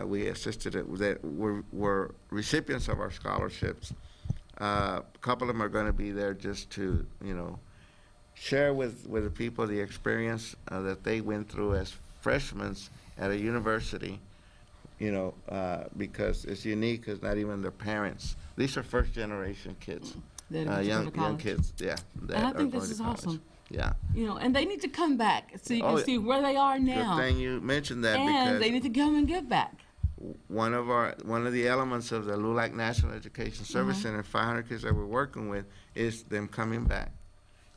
Speaker 1: We assisted that were recipients of our scholarships. A couple of them are going to be there just to, share with the people the experience that they went through as freshmen at a university, because it's unique because not even their parents. These are first generation kids.
Speaker 2: That are going to
Speaker 1: Young
Speaker 2: college.
Speaker 1: kids, yeah. that
Speaker 2: And I
Speaker 1: are
Speaker 2: think
Speaker 1: going
Speaker 2: this
Speaker 1: to
Speaker 2: is
Speaker 1: college.
Speaker 2: awesome.
Speaker 1: Yeah.
Speaker 2: And they need to come back so you can
Speaker 1: Oh, yeah.
Speaker 2: see where they are now.
Speaker 1: Good thing you mentioned that
Speaker 2: And they
Speaker 1: because
Speaker 2: need to come and give back.
Speaker 1: one of the elements of the LULAC National Education Service
Speaker 2: Mm-hmm.
Speaker 1: Center, 500 kids that we're working with, is them coming back,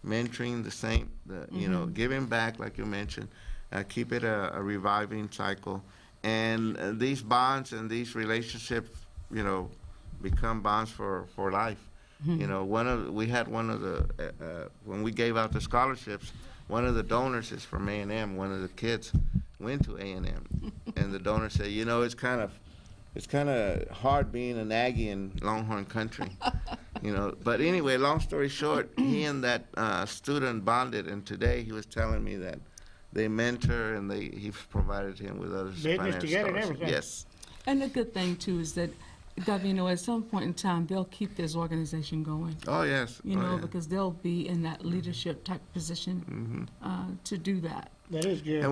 Speaker 1: mentoring giving back, like you mentioned, keep it a reviving cycle, and these bonds and these relationships, become bonds for life. We had one of the when we gave out the scholarships, one of the donors is from A&M. One of the kids went to A&M, and the donor said, it's kind of hard being an Aggie in Longhorn Country, But anyway, long story short, he and that student bonded, and today he was telling me that they mentor and he provided him with other
Speaker 4: Business
Speaker 1: financial
Speaker 4: together and
Speaker 1: scholarships.
Speaker 4: everything.
Speaker 1: Yes.
Speaker 2: And the good thing, too, is that, Gavino, at some point in time, they'll keep this organization going.
Speaker 1: Oh yes. Oh, yeah.
Speaker 2: Because they'll be in that leadership type position to do that.
Speaker 4: That is good.
Speaker 1: And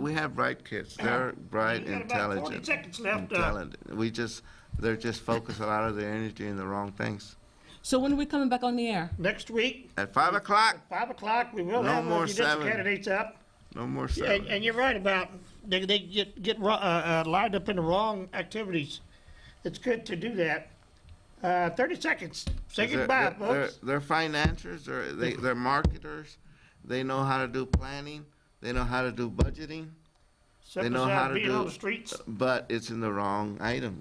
Speaker 1: we have bright kids. They're bright,
Speaker 4: You got about 40
Speaker 1: intelligent,
Speaker 4: seconds left.
Speaker 1: and talented. They're just focused a lot of their energy in the wrong things.
Speaker 2: So when are we coming back on the air?
Speaker 4: Next week,
Speaker 1: At 5 o'clock,
Speaker 4: 5 o'clock, we will
Speaker 1: No
Speaker 4: have
Speaker 1: more
Speaker 4: judicial
Speaker 1: 7.
Speaker 4: candidates up.
Speaker 1: no more
Speaker 4: And,
Speaker 1: 7.
Speaker 4: and you're right about they get lined up in the wrong activities. It's good to do that. 30 seconds. Say goodbye, folks.
Speaker 1: They're financiers. They're marketers. They know how to do planning. They know how to do budgeting.
Speaker 4: Step
Speaker 1: They know
Speaker 4: aside,
Speaker 1: how to
Speaker 4: being on
Speaker 1: do,
Speaker 4: the streets.
Speaker 1: but it's in the wrong item.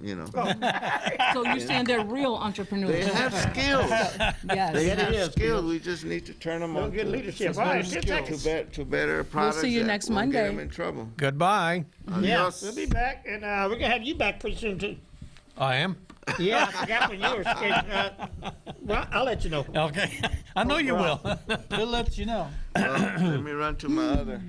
Speaker 2: So you're saying they're real entrepreneurs?
Speaker 1: They have skills.
Speaker 2: Yes.
Speaker 1: They
Speaker 4: That
Speaker 1: have
Speaker 4: is
Speaker 1: skills. We just need to turn them
Speaker 4: No
Speaker 1: on
Speaker 4: good
Speaker 1: to,
Speaker 4: leadership. All right, 10 seconds.
Speaker 1: to better products.
Speaker 2: see you
Speaker 1: that
Speaker 2: next
Speaker 1: won't get
Speaker 2: Monday.
Speaker 1: them in trouble.
Speaker 3: Goodbye.
Speaker 4: Yeah,
Speaker 1: Adios.
Speaker 4: we'll be back, and we're gonna have you back pretty soon too.
Speaker 3: I am?
Speaker 4: Yeah, I forgot when you were. Well, I'll let you know.
Speaker 3: Okay. I know you will.
Speaker 7: We'll let you know.
Speaker 1: Well, let me run to my other.